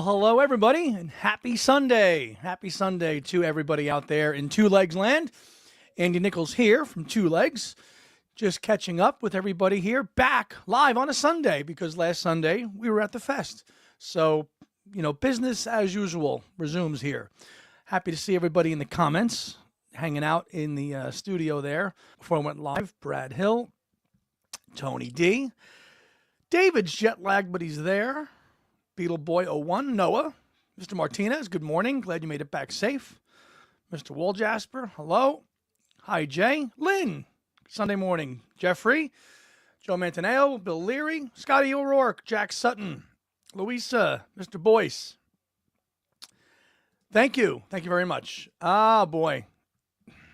hello, everybody, and happy Sunday. Happy Sunday to everybody out there in Two Legs Land. Andy Nichols here from Two Legs. Just catching up with everybody here, back live on a Sunday, because last Sunday we were at the fest. So, business as usual resumes here. Happy to see everybody in the comments, hanging out in the studio there. Before I went live, Brad Hill, Tony D. David's jet lagged, but he's there. Beetle Boy 01, Noah. Mr. Martinez, good morning. Glad you made it back safe. Mr. Waljasper, hello. Hi, Jay. Lynn, Sunday morning. Jeffrey, Joe Mantaneo, Bill Leary, Scotty O'Rourke, Jack Sutton, Louisa, Mr. Boyce. Thank you. Thank you very much. Ah, boy.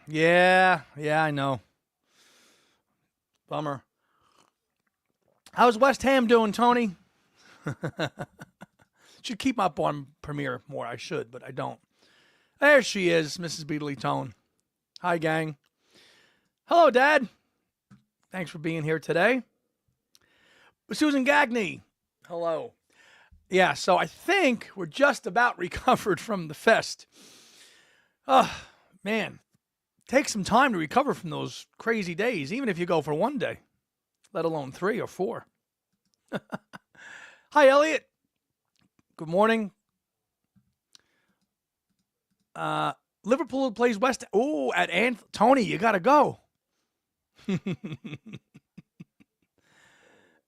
Yeah, I know. Bummer. How's West Ham doing, Tony? Should keep up on Premiere more. I should, but I don't. There she is, Mrs. Beatley Tone. Hi, gang. Hello, Dad. Thanks for being here today. Susan Gagney. Hello. Yeah, so I think we're just about recovered from the fest. Oh, man. Take some time to recover from those crazy days, even if you go for one day, let alone 3 or 4. Hi, Elliot. Good morning. Liverpool plays West. Oh, at Tony, you got to go. I'm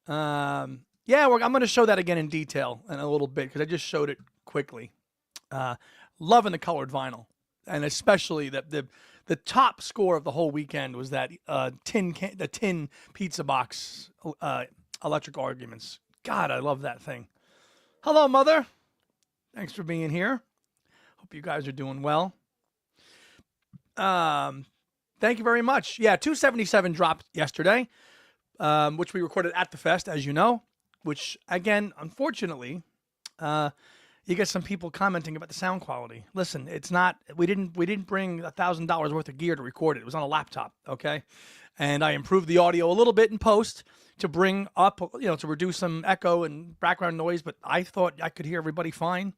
going to show that again in detail in a little bit because I just showed it quickly. Loving the colored vinyl, and especially the top score of the whole weekend was that the tin pizza box electric arguments. God, I love that thing. Hello, Mother. Thanks for being here. Hope you guys are doing well. Thank you very much. Yeah, 277 dropped yesterday, which we recorded at the fest, as you know, which, again, unfortunately, you get some people commenting about the sound quality. Listen, it's not, we didn't bring $1,000 worth of gear to record it. It was on a laptop, okay? And I improved the audio a little bit in post to bring up, to reduce some echo and background noise, but I thought I could hear everybody fine.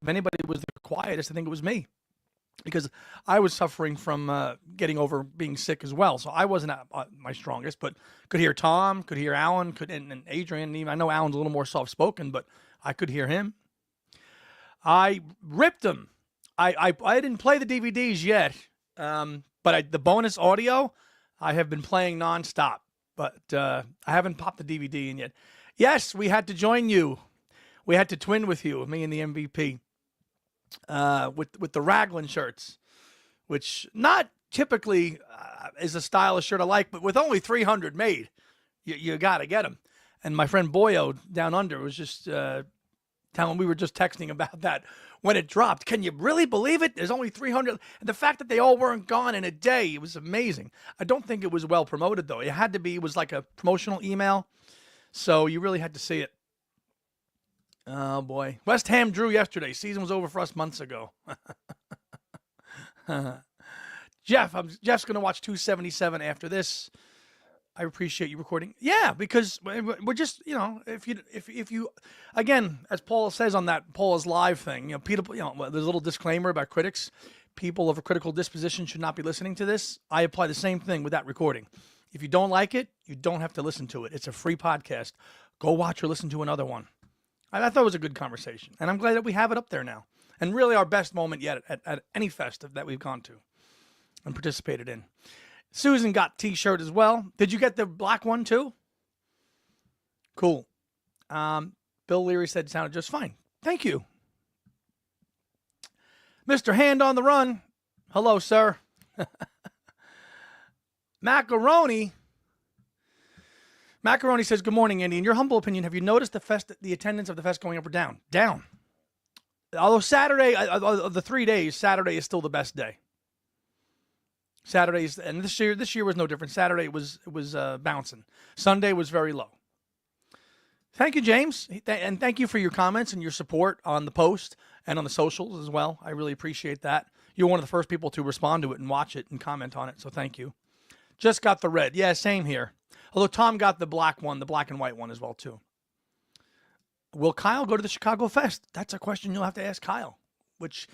If anybody was the quietest, I think it was me, because I was suffering from getting over being sick as well. So I wasn't at my strongest, but could hear Tom, could hear Alan, and Adrian. Even I know Alan's a little more soft-spoken, but I could hear him. I ripped them. I didn't play the DVDs yet, but the bonus audio I have been playing nonstop. But I haven't popped the DVD in yet. Yes, we had to join you. We had to twin with you, me and the MVP, with the Raglan shirts, which not typically is a style of shirt I like, but with only 300 made, you got to get them. And my friend Boyo down under was just we were just texting about that when it dropped. Can you really believe it? There's only 300. And the fact that they all weren't gone in a day, it was amazing. I don't think it was well promoted, though. It was like a promotional email. So you really had to see it. Oh, boy. West Ham drew yesterday. Season was over for us months ago. Jeff's going to watch 277 after this. I appreciate you recording. Yeah, because we're just, if you, again, as Paul says on that Paula's live thing, people, there's a little disclaimer about critics. People of a critical disposition should not be listening to this. I apply the same thing with that recording. If you don't like it, you don't have to listen to it. It's a free podcast. Go watch or listen to another one. I thought it was a good conversation, and I'm glad that we have it up there now. And really our best moment yet at any fest that we've gone to and participated in. Susan got T-shirt as well. Did you get the black one too? Cool. Bill Leary said it sounded just fine. Thank you. Mr. Hand on the Run. Hello, sir. Macaroni says, good morning, Andy. In your humble opinion, have you noticed the attendance of the fest going up or down? Down. Although Saturday, of the 3 days, Saturday is still the best day. Saturdays, and this year was no different. Saturday was bouncing. Sunday was very low. Thank you, James, and thank you for your comments and your support on the post and on the socials as well. I really appreciate that. You're one of the first people to respond to it and watch it and comment on it, so thank you. Just got the red. Yeah, same here. Although Tom got the black one, the black and white one as well, too. will Kyle go to the Chicago Fest? That's a question you'll have to ask Kyle, which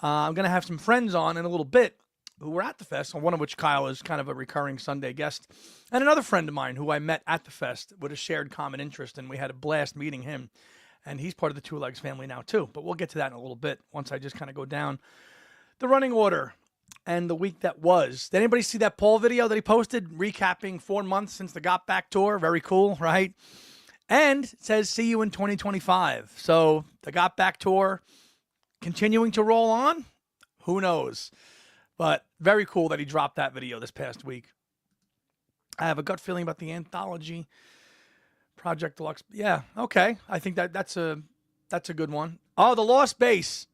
I'm going to have some friends on in a little bit who were at the fest, one of which Kyle is kind of a recurring Sunday guest, and another friend of mine who I met at the fest with a shared common interest, and we had a blast meeting him. And he's part of the Two Legs family now, too. But we'll get to that in a little bit once I just kind of go down the running order and the week that was. Did anybody see that Paul video that he posted recapping 4 months since the Got Back tour? Very cool, right? And it says, see you in 2025. So the Got Back tour continuing to roll on? Who knows? But very cool that he dropped that video this past week. I have a gut feeling about the anthology Project Deluxe. Yeah, okay. I think that's a good one. Oh, the Lost Bass.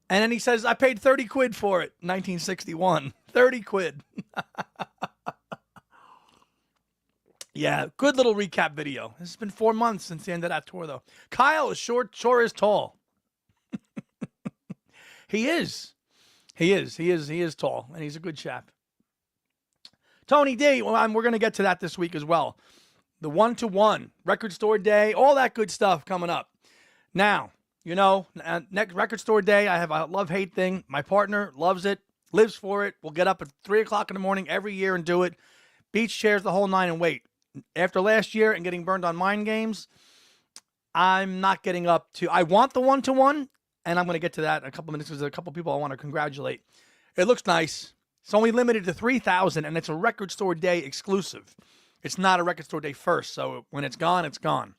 And then he says, I paid 30 quid for it, 1961. 30 quid. Yeah, good little recap video. This has been 4 months since the end of that tour, though. Kyle is sure is tall. He is. He is tall, and he's a good chap. Tony D, well, we're going to get to that this week as well. The 1-to-1, Record Store Day, all that good stuff coming up. Now, next Record Store Day, I have a love-hate thing. My partner loves it, lives for it. We'll get up at 3 o'clock in the morning every year and do it. Beach chairs, the whole nine, and wait. After last year and getting burned on mind games, I'm not getting up to... I want the 1-to-1, and I'm going to get to that in a couple minutes because there's a couple people I want to congratulate. It looks nice. It's only limited to 3,000, and it's a Record Store Day exclusive. It's not a Record Store Day first, so when it's gone, it's gone.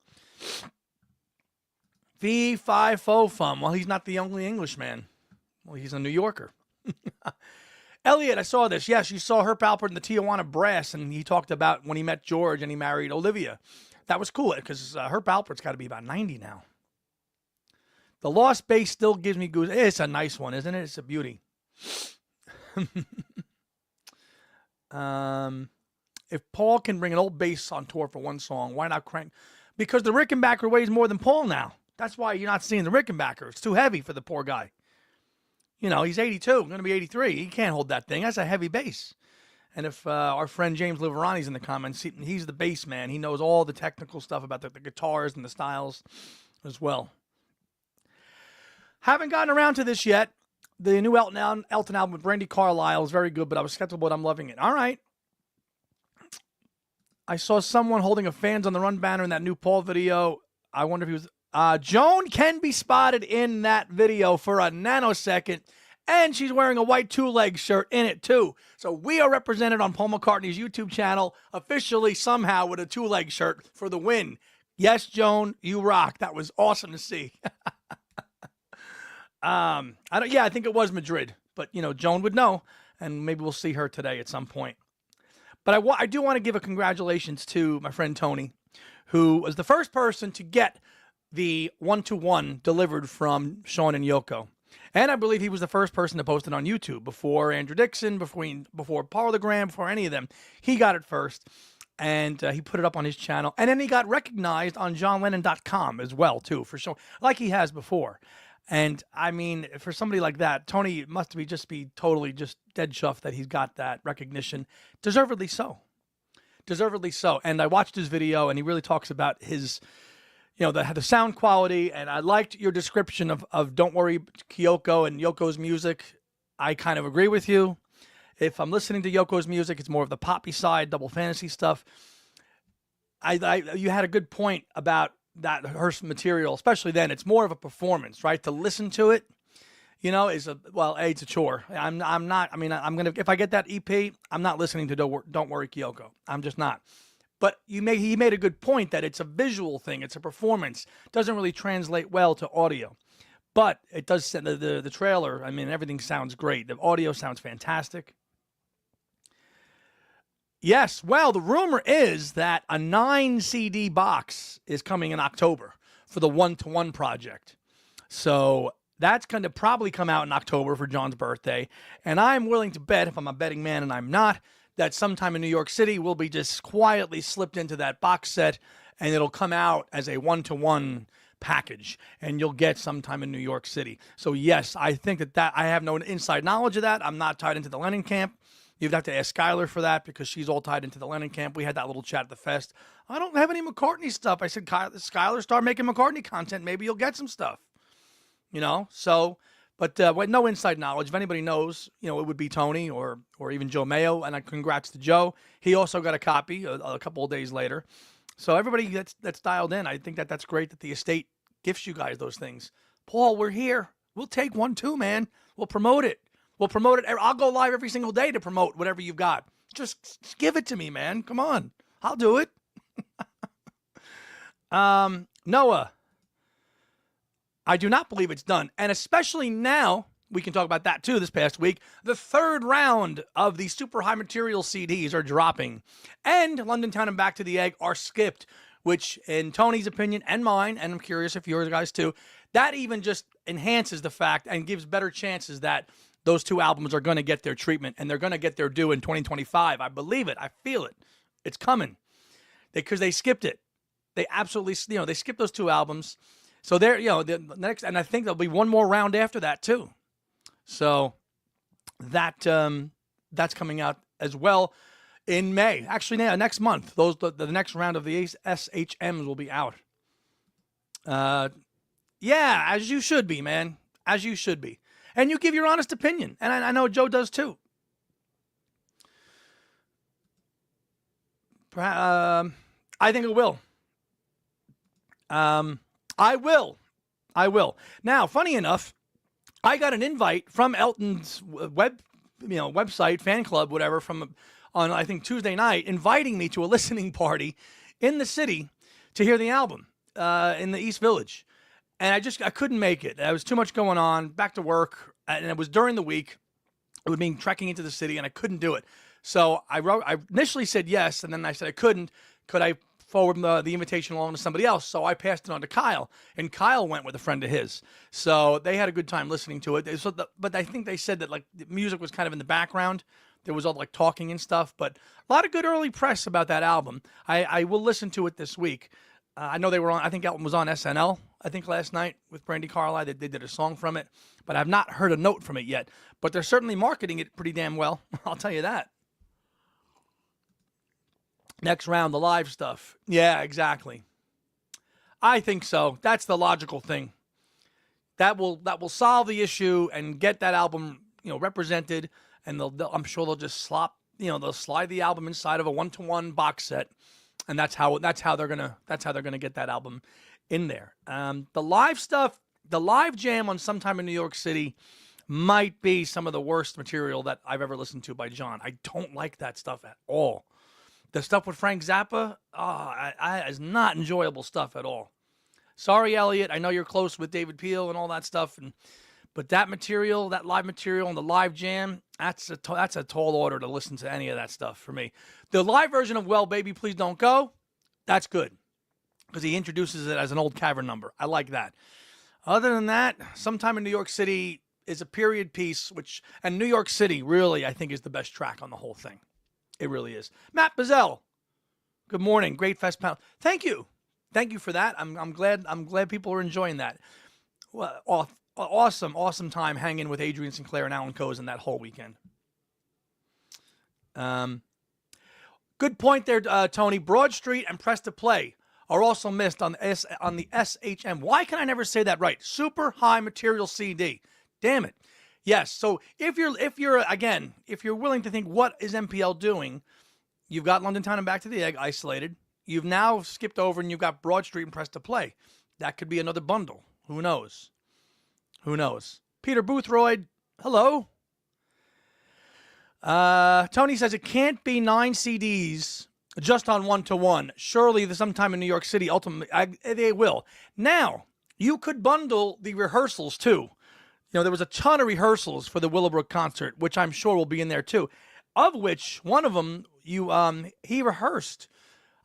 Fee, fi, fo, fum. Well, he's not the only Englishman. Well, he's a New Yorker. Elliot, I saw this. Yes, you saw Herb Alpert in the Tijuana Brass, and he talked about when he met George and he married Olivia. That was cool, because Herb Alpert's got to be about 90 now. The Lost Bass still gives me goose. It's a nice one, isn't it? It's a beauty. If Paul can bring an old bass on tour for one song, why not crank? Because the Rickenbacker weighs more than Paul now. That's why you're not seeing the Rickenbacker. It's too heavy for the poor guy. He's 82, going to be 83. He can't hold that thing. That's a heavy bass. And if our friend James Liverani's in the comments, he's the bass man. He knows all the technical stuff about the guitars and the styles as well. Haven't gotten around to this yet. The new Elton album with Brandi Carlile is very good, but I was skeptical, but I'm loving it. All right. I saw someone holding a Fans on the Run banner in that new Paul video. I wonder if he was... Joan can be spotted in that video for a nanosecond, and she's wearing a white two-leg shirt in it, too. So we are represented on Paul McCartney's YouTube channel, officially somehow with a two-leg shirt for the win. Yes, Joan, you rock. That was awesome to see. I think it was Madrid, but, Joan would know, and maybe we'll see her today at some point. But I do want to give a congratulations to my friend Tony, who was the first person to get the 1-to-1 delivered from Sean and Yoko. And I believe he was the first person to post it on YouTube before Andrew Dixon, before Parlogram, before any of them. He got it first, and he put it up on his channel. And then he got recognized on JohnLennon.com as well, too, for sure, like he has before. And, I mean, for somebody like that, Tony must be totally just dead chuffed that he's got that recognition. Deservedly so. Deservedly so. And I watched his video, and he really talks about his, the sound quality. And I liked your description of Don't Worry, Kyoko and Yoko's music. I kind of agree with you. If I'm listening to Yoko's music, it's more of the poppy side, double fantasy stuff. You had a good point about that her material, especially then. It's more of a performance, right? To listen to it, it's a chore. I'm not. I mean, if I get that EP, I'm not listening to Don't Worry, Kyoko. I'm just not. But he made a good point that it's a visual thing. It's a performance. It doesn't really translate well to audio, but it does. The trailer. I mean, everything sounds great. The audio sounds fantastic. Yes, well, the rumor is that a 9 CD box is coming in October for the 1-to-1 project. So that's going to probably come out in October for John's birthday. And I'm willing to bet, if I'm a betting man and I'm not, that sometime in New York City we'll be just quietly slipped into that box set, and it'll come out as a 1-to-1 package, and you'll get sometime in New York City. So yes, I think that I have no inside knowledge of that. I'm not tied into the Lennon camp. You'd have to ask Skylar for that because she's all tied into the Lennon camp. We had that little chat at the fest. I don't have any McCartney stuff. I said, Skylar, start making McCartney content. Maybe you'll get some stuff. So, but with no inside knowledge, if anybody knows, it would be Tony or even Joe Mayo. And congrats to Joe. He also got a copy a couple of days later. So everybody that's dialed in, I think that's great that the estate gifts you guys those things. Paul, we're here. We'll take one too, man. We'll promote it. I'll go live every single day to promote whatever you've got. Just give it to me, man. Come on. I'll do it. Noah, I do not believe it's done. And especially now, we can talk about that too this past week. The third round of the super high material CDs are dropping. And London Town and Back to the Egg are skipped, which in Tony's opinion and mine, and I'm curious if yours guys too, that even just enhances the fact and gives better chances that those two albums are going to get their treatment and they're going to get their due in 2025. I believe it. I feel it. It's coming. Because they skipped it. They absolutely, they skipped those two albums. So they're, the next, and I think there'll be one more round after that too. So that's coming out as well in May. Actually, next month. The next round of the SHMs will be out. Yeah, as you should be, man. As you should be. And you give your honest opinion. And I know Joe does too. I think it will. I will. Now, funny enough, I got an invite from Elton's website, fan club, whatever, on I think Tuesday night, inviting me to a listening party in the city to hear the album in the East Village. And I couldn't make it. There was too much going on, back to work, and it was during the week. It would mean trekking into the city, and I couldn't do it. So I initially said yes, and then I said I couldn't. Could I forward the invitation along to somebody else? So I passed it on to Kyle, and Kyle went with a friend of his. So they had a good time listening to it. But I think they said that like the music was kind of in the background. There was all like talking and stuff, but a lot of good early press about that album. I will listen to it this week. I know they were on, I think Elton was on SNL, I think last night with Brandy Carlisle. They did a song from it, but I've not heard a note from it yet. But they're certainly marketing it pretty damn well. I'll tell you that. Next round, the live stuff. Yeah, exactly. I think so. That's the logical thing. That will solve the issue and get that album, represented. And I'm sure they'll just they'll slide the album inside of a 1-to-1 box set, and that's how they're gonna get that album in there. The live stuff, the live jam on Sometime in New York City, might be some of the worst material that I've ever listened to by John. I don't like that stuff at all. The stuff with Frank Zappa, is not enjoyable stuff at all. Sorry, Elliot. I know you're close with David Peel and all that stuff, but that material, that live material, and the live jam, that's a tall order to listen to any of that stuff for me. The live version of Well, Baby, Please Don't Go, that's good because he introduces it as an old cavern number. I like that. Other than that, Sometime in New York City is a period piece, and New York City really, I think, is the best track on the whole thing. It really is. Matt Bazell, good morning. Great fest panel. Thank you for that. I'm glad people are enjoying that. Well, awesome time hanging with Adrian Sinclair and Alan Cozen that whole weekend. Good point there, Tony. Broad Street and Press to Play are also missed on the SHM. Why can I never say that right? Super high material CD. Damn it. Yes. So if you're willing to think what is MPL doing, you've got London Town and Back to the Egg isolated. You've now skipped over and you've got Broad Street and Press to Play. That could be another bundle. Who knows? Peter Boothroyd, hello. Tony says it can't be 9 CDs just on 1-to-1. Surely Sometime in New York City, ultimately, they will. Now, you could bundle the rehearsals too. There was a ton of rehearsals for the Willowbrook concert, which I'm sure will be in there too, of which one of them he rehearsed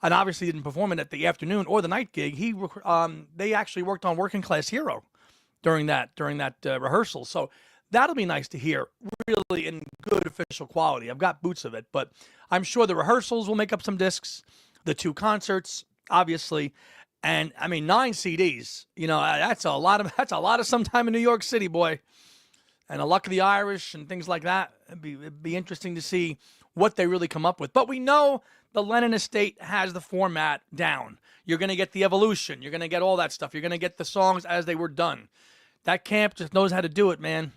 and obviously didn't perform it at the afternoon or the night gig. They actually worked on Working Class Hero during that rehearsal. So that'll be nice to hear, really in good official quality. I've got boots of it, but I'm sure the rehearsals will make up some discs, the 2 concerts, obviously. And I mean, 9 CDs, that's a lot of Sometime in New York City, boy. and A Luck of the Irish and things like that. It'd be interesting to see what they really come up with. But we know the Lennon estate has the format down. You're going to get the evolution. You're going to get all that stuff. You're going to get the songs as they were done. That camp just knows how to do it, man.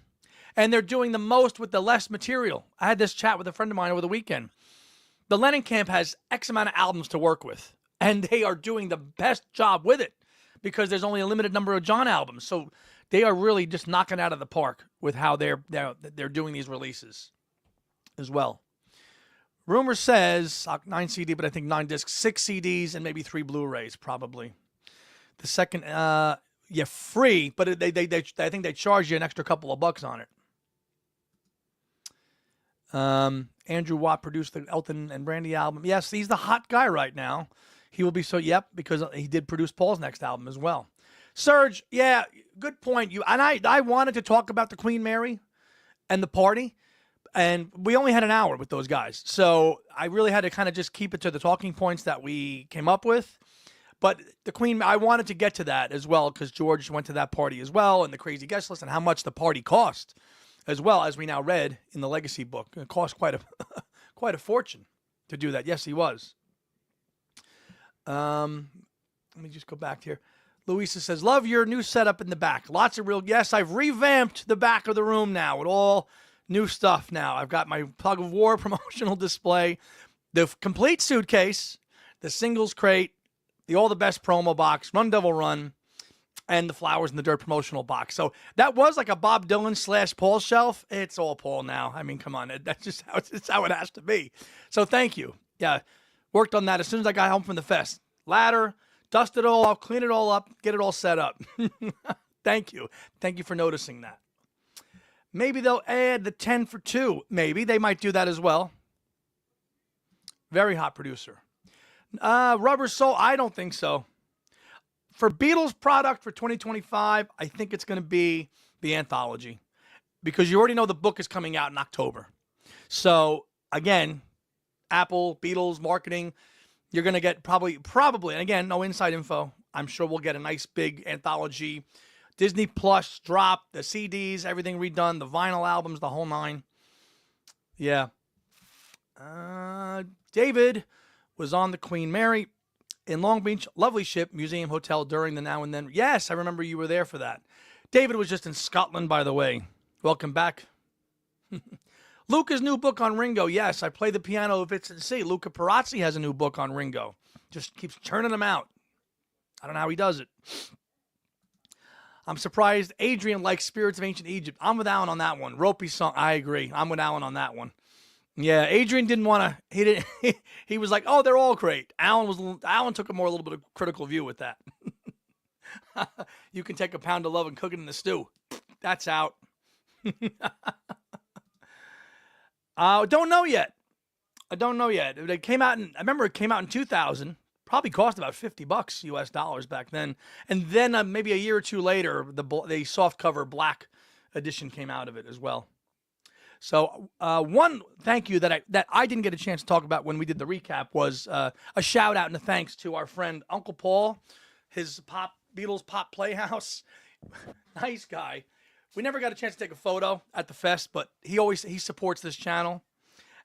And they're doing the most with the less material. I had this chat with a friend of mine over the weekend. The Lennon camp has X amount of albums to work with, and they are doing the best job with it because there's only a limited number of John albums. So they are really just knocking out of the park with how they're doing these releases as well. Rumor says 9 CD, but I think 9 discs, 6 CDs, and maybe 3 Blu-rays probably. The second, free, but I think they charge you an extra couple of bucks on it. Andrew Watt produced the Elton and Brandy album. Yes, he's the hot guy right now. He will be because he did produce Paul's next album as well. Serge, yeah, good point. I wanted to talk about the Queen Mary and the party, and we only had an hour with those guys. So I really had to kind of just keep it to the talking points that we came up with. But the Queen, I wanted to get to that as well because George went to that party as well and the crazy guest list and how much the party cost. As well as we now read in the Legacy book. It cost quite a fortune to do that. Yes, he was. Let me just go back here. Louisa says, love your new setup in the back. Lots of yes, I've revamped the back of the room now with all new stuff now. I've got my Tug of War promotional display, the complete suitcase, the singles crate, the All the Best promo box, Run Devil Run, and the Flowers in the Dirt promotional box. So that was like a Bob Dylan / Paul shelf. It's all Paul now. I mean, come on. That's just how it has to be. So thank you. Yeah, worked on that as soon as I got home from the fest. Ladder, dust it all out, clean it all up, get it all set up. Thank you. Thank you for noticing that. Maybe they'll add the 10 for 2. Maybe. They might do that as well. Very hot producer. Rubber Soul, I don't think so. For Beatles product for 2025, I think it's going to be the anthology because you already know the book is coming out in October. So again, Apple, Beatles, marketing, you're going to get probably, and again, no inside info. I'm sure we'll get a nice big anthology. Disney Plus drop, the CDs, everything redone, the vinyl albums, the whole 9. Yeah. David was on the Queen Mary in Long Beach, lovely ship, museum, hotel during the Now and Then. Yes, I remember you were there for that. David was just in Scotland, by the way. Welcome back. Luca's new book on Ringo. Yes, I play the piano if it's at sea. Luca Perazzi has a new book on Ringo. Just keeps churning them out. I don't know how he does it. I'm surprised Adrian likes Spirits of Ancient Egypt. I'm with Alan on that one. Ropey song. I agree. I'm with Alan on that one. Yeah, Adrian didn't want to. He didn't. He was like, "Oh, they're all great." Alan took a little bit of critical view with that. You can take a pound of love and cook it in the stew. That's out. Don't know yet. I don't know yet. It came out I remember it came out in 2000. Probably cost about $50 US dollars back then. And then maybe a year or two later, the soft cover black edition came out of it as well. So one thank you that I didn't get a chance to talk about when we did the recap was a shout out and a thanks to our friend Uncle Paul, his Beatles Pop Playhouse. Nice guy. We never got a chance to take a photo at the fest, but he supports this channel,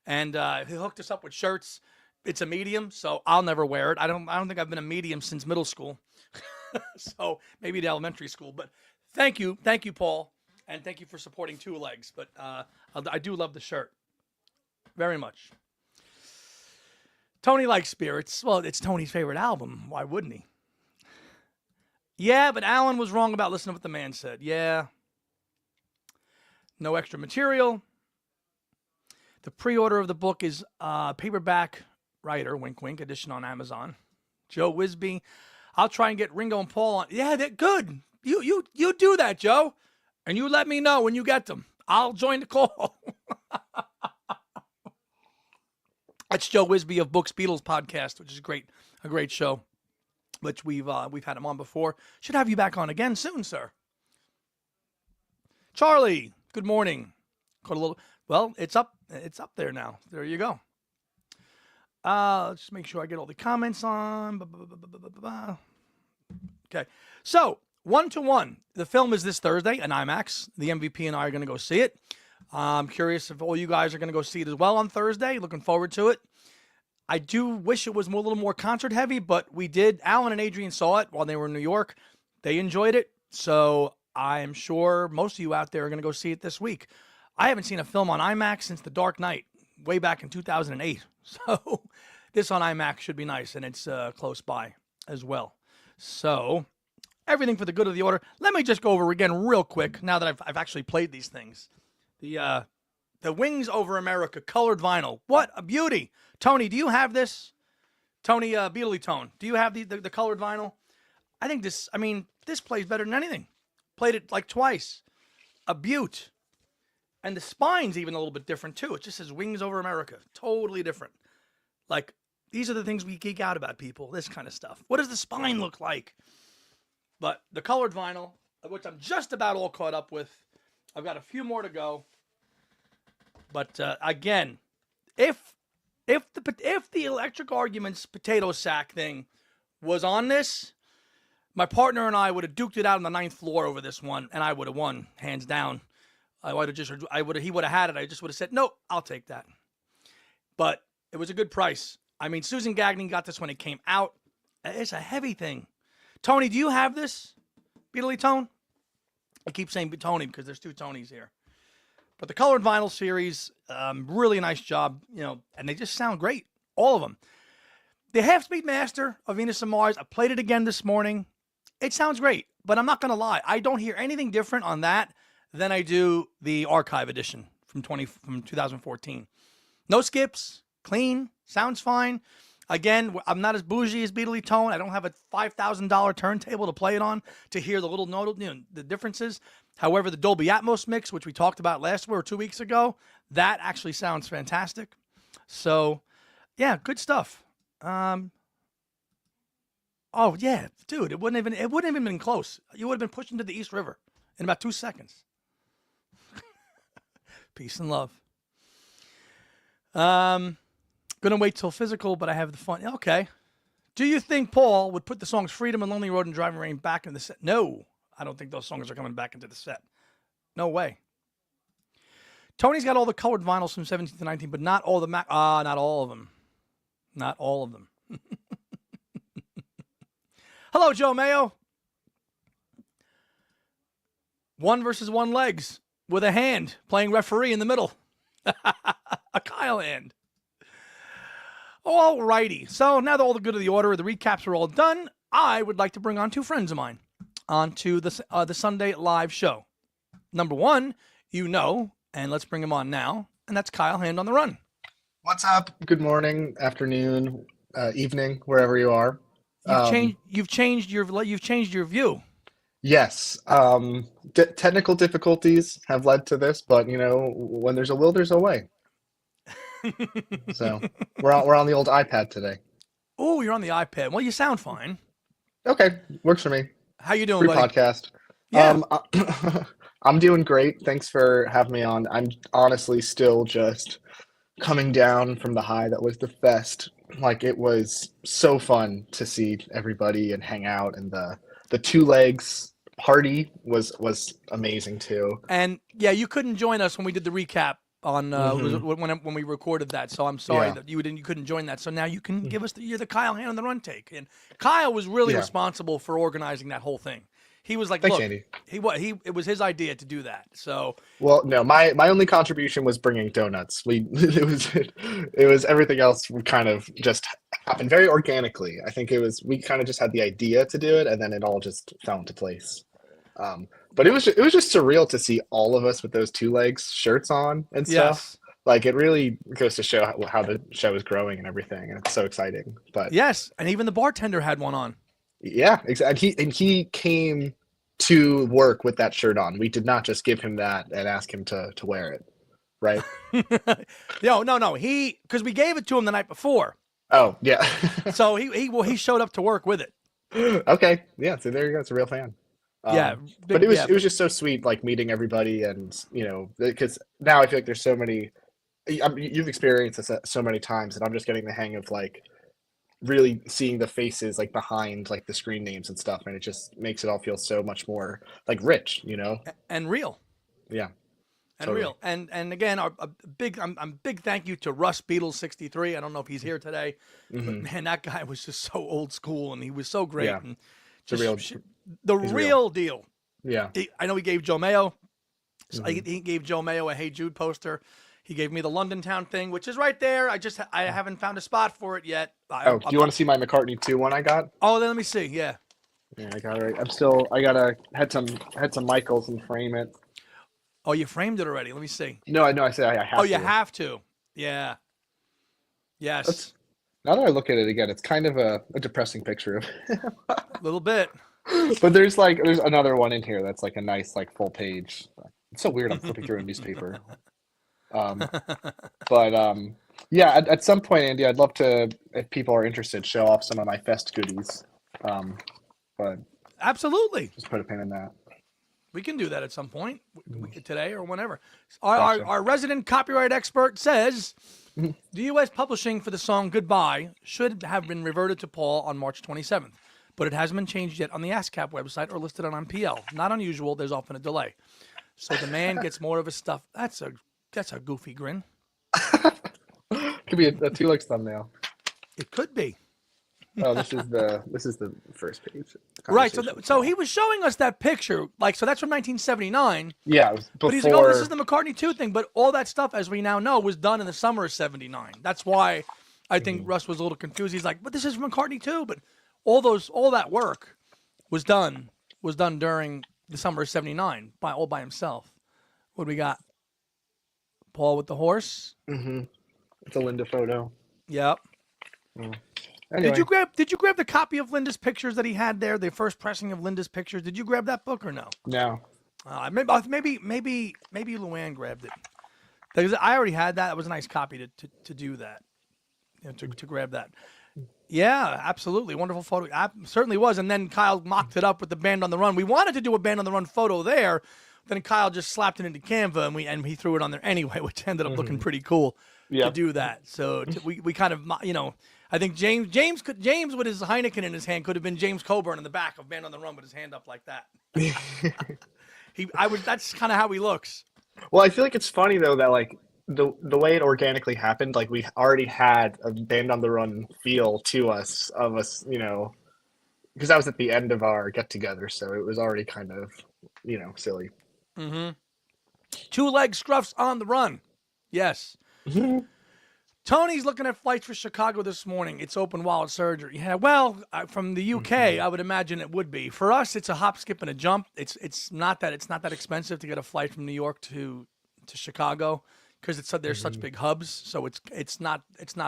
and he hooked us up with shirts. It's a medium, so I'll never wear it. I don't think I've been a medium since middle school, so maybe the elementary school. But thank you, Paul. And thank you for supporting Two Legs. But I do love the shirt very much. Tony likes Spirits. Well, it's Tony's favorite album. Why wouldn't he? Yeah, but Alan was wrong about listening to what the man said. Yeah. No extra material. The pre-order of the book is paperback writer, wink, wink, edition on Amazon. Joe Wisby. I'll try and get Ringo and Paul on. Yeah, they're good. You do that, Joe. And you let me know when you get them. I'll join the call. That's Joe Wisby of Books Beatles podcast, which is a great show, which we've had him on before. Should have you back on again soon, sir. Charlie, good morning. Well, it's up there now. There you go. Let's just make sure I get all the comments on. Okay, so 1-1. The film is this Thursday in IMAX. The MVP and I are going to go see it. I'm curious if all you guys are going to go see it as well on Thursday. Looking forward to it. I do wish it was a little more concert heavy, but we did. Alan and Adrian saw it while they were in New York. They enjoyed it. So I'm sure most of you out there are going to go see it this week. I haven't seen a film on IMAX since The Dark Knight, way back in 2008. So this on IMAX should be nice, and it's close by as well. So everything for the good of the order. Let me just go over again real quick now that I've actually played these things. The Wings Over America colored vinyl. What a beauty. Tony, do you have this? Tony Beatley Tone, do you have the colored vinyl? I think this plays better than anything. Played it like twice. A beaut. And the spine's even a little bit different too. It just says Wings Over America. Totally different. Like, these are the things we geek out about, people. This kind of stuff. What does the spine look like? But the colored vinyl, which I'm just about all caught up with. I've got a few more to go. But again, if the Electric Arguments potato sack thing was on this, my partner and I would have duked it out on the 9th floor over this one, and I would have won, hands down. He would have had it. I just would have said, nope, I'll take that. But it was a good price. I mean, Susan Gagnon got this when it came out. It's a heavy thing. Tony, do you have this? Beatley Tone? I keep saying Tony because there's two Tonys here. But the colored vinyl series, really nice job, and they just sound great. All of them. The Half-Speed Master of Venus and Mars, I played it again this morning. It sounds great, but I'm not going to lie. I don't hear anything different on that than I do the Archive Edition from 2014. No skips, clean, sounds fine. Again, I'm not as bougie as Beatley Tone. I don't have a $5,000 turntable to play it on to hear the little note, the differences. However, the Dolby Atmos mix, which we talked about last week or 2 weeks ago, that actually sounds fantastic. So, yeah, good stuff. Oh yeah, dude, it wouldn't even been close. You would have been pushed into the East River in about 2 seconds. Peace and love. Gonna wait till physical, but I have the fun. Okay. Do you think Paul would put the songs Freedom and Lonely Road and Driving Rain back in the set? No, I don't think those songs are coming back into the set. No way. Tony's got all the colored vinyls from 17 to 19, but not all the not all of them. Not all of them. Hello, Joe Mayo. 1 versus 1 legs with a hand playing referee in the middle. A Kyle hand. All righty. So now that all the good of the order, the recaps are all done, I would like to bring on 2 friends of mine onto the Sunday live show. Number 1, and let's bring him on now, and that's Kyle Hand on the Run. What's up? Good morning, afternoon, evening, wherever you are. You've changed your view. Yes. Technical difficulties have led to this, but when there's a will, there's a way. So we're on the old iPad today. Oh, you're on the iPad. Well, you sound fine. Okay, works for me. How you doing, Free buddy? podcast. Yeah. I'm doing great. Thanks for having me on. I'm honestly still just coming down from the high that was the fest. Like, it was so fun to see everybody and hang out, and the 2 legs party was amazing too. And yeah, you couldn't join us when we did the recap on when we recorded that. So I'm sorry that you couldn't join that. So now you can give us the Kyle Hand on the Run take. And Kyle was really responsible for organizing that whole thing. He was like, Thanks, look, Andy. It was his idea to do that. So, well, no, my only contribution was bringing donuts. It was everything else kind of just happened very organically. I think we kind of just had the idea to do it, and then it all just fell into place. But it was just surreal to see all of us with those 2 legs shirts on and stuff. Yes. Like, it really goes to show how the show is growing and everything, and it's so exciting. But yes, and even the bartender had one on. Yeah, exactly. And he came to work with that shirt on. We did not just give him that and ask him to wear it, right? No. Because we gave it to him the night before. Oh, yeah. So he showed up to work with it. Okay, yeah. So there you go. It's a real fan. But it was just so sweet, like, meeting everybody, and because now I feel like there's so many. You've experienced this so many times, and I'm just getting the hang of, like, really seeing the faces like behind like the screen names and stuff, and it just makes it all feel so much more like rich, you know? And real. Yeah, And totally. real. And again, a big I'm big thank you to Russ Beatles 63. I don't know if he's here today, but Hmm. man, that guy was just so old school and he was so great Yeah, and the real. the He's real. real deal. Yeah. I know he gave Joe Mayo. Hmm. He gave Joe Mayo a Hey Jude poster. He gave me the London Town thing, which is right there. I haven't found a spot for it yet. Oh, do you want to see my McCartney 2 one I got? Oh, then let me see. Yeah. Yeah, I got it right. I gotta had some Michaels and frame it. Oh, you framed it already. Let me see. No, I know. I said I Oh, have you to. have to. Yeah. Yes. That's Now that I look at it again, it's kind of a depressing picture of. A little bit. But there's another one in here that's like a nice like full page. It's so weird. I'm flipping through a newspaper. Um, but yeah, at some point, Andy, I'd love to, if people are interested, show off some of my fest goodies. Um, but Absolutely. just put a pin in that. We can do that at some point, Mm. today or whenever. Gotcha. Our resident copyright expert says Mhm. the U.S. publishing for the song Goodbye should have been reverted to Paul on March 27th, but it hasn't been changed yet on the ASCAP website or listed on MPL. Not unusual, there's often a delay. So the man gets more of his stuff. That's a goofy grin. Could be a 2 likes thumbnail. It could be. Oh, this is the first page. Right, Conversation with so Paul. he was showing us that picture, like, so that's from 1979. Yeah, it was But he's like, oh, this is before. the McCartney 2 thing. But all that stuff, as we now know, was done in the summer of 79. That's why I think Russ was a little confused. He's like, but this is McCartney 2. But all that work was done during the summer of 79 all by himself. What do we got? Paul with the horse. Hmm. It's a Linda photo. Yep. Anyway, Did you grab the copy of Linda's pictures that he had there, the first pressing of Linda's pictures? Did you grab that book or no? no. Maybe Luann grabbed it. Because I already had that. It was a nice copy to do that, to grab that. Yeah, absolutely. Wonderful photo. Certainly was. And then Kyle mocked it up with the Band on the Run. We wanted to do a Band on the Run photo there. Then Kyle just slapped it into Canva and he threw it on there anyway, which ended up looking pretty cool to Yep. do that. So we kind of, I think James with his Heineken in his hand could have been James Coburn in the back of Band on the Run with his hand up like that. That's kind of how he looks. Well, I feel like it's funny though that like the way it organically happened, like we already had a Band on the Run feel to us of us, because that was at the end of our get together, so it was already kind of, silly. Mm-hmm. 2-leg scruffs on the run. Yes. Tony's looking at flights for Chicago this morning. It's open wallet surgery. Yeah, well, from the UK, I would imagine it would be. For us, it's a hop, skip, and a jump. It's not that expensive to get a flight from New York to Chicago because there's such big hubs. So it's not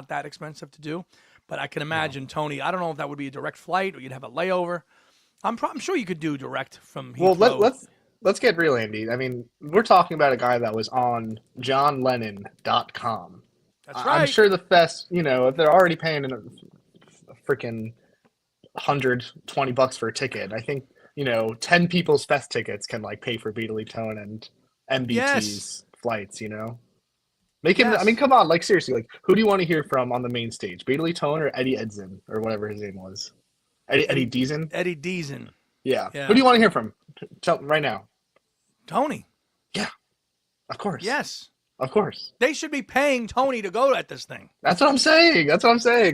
that expensive to do. But I can imagine Tony. I don't know if that would be a direct flight or you'd have a layover. I'm sure you could do direct from Heathrow. Well, let's get real, Andy. I mean, we're talking about a guy that was on johnlennon.com. That's right. I'm sure the fest, if they're already paying a freaking $120 for a ticket, I think, 10 people's fest tickets can like pay for Beatly Tone and MBT's flights, Make him, Yes. I mean, come on, like seriously, like who do you want to hear from on the main stage? Beatly Tone or Eddie Edson or whatever his name was? Eddie Deason? Eddie Deason. Yeah. Yeah. Who do you want to hear from? Tell right now. Tony. Yeah. Of course. Yes. Of course. They should be paying Tony to go at this thing. That's what I'm saying.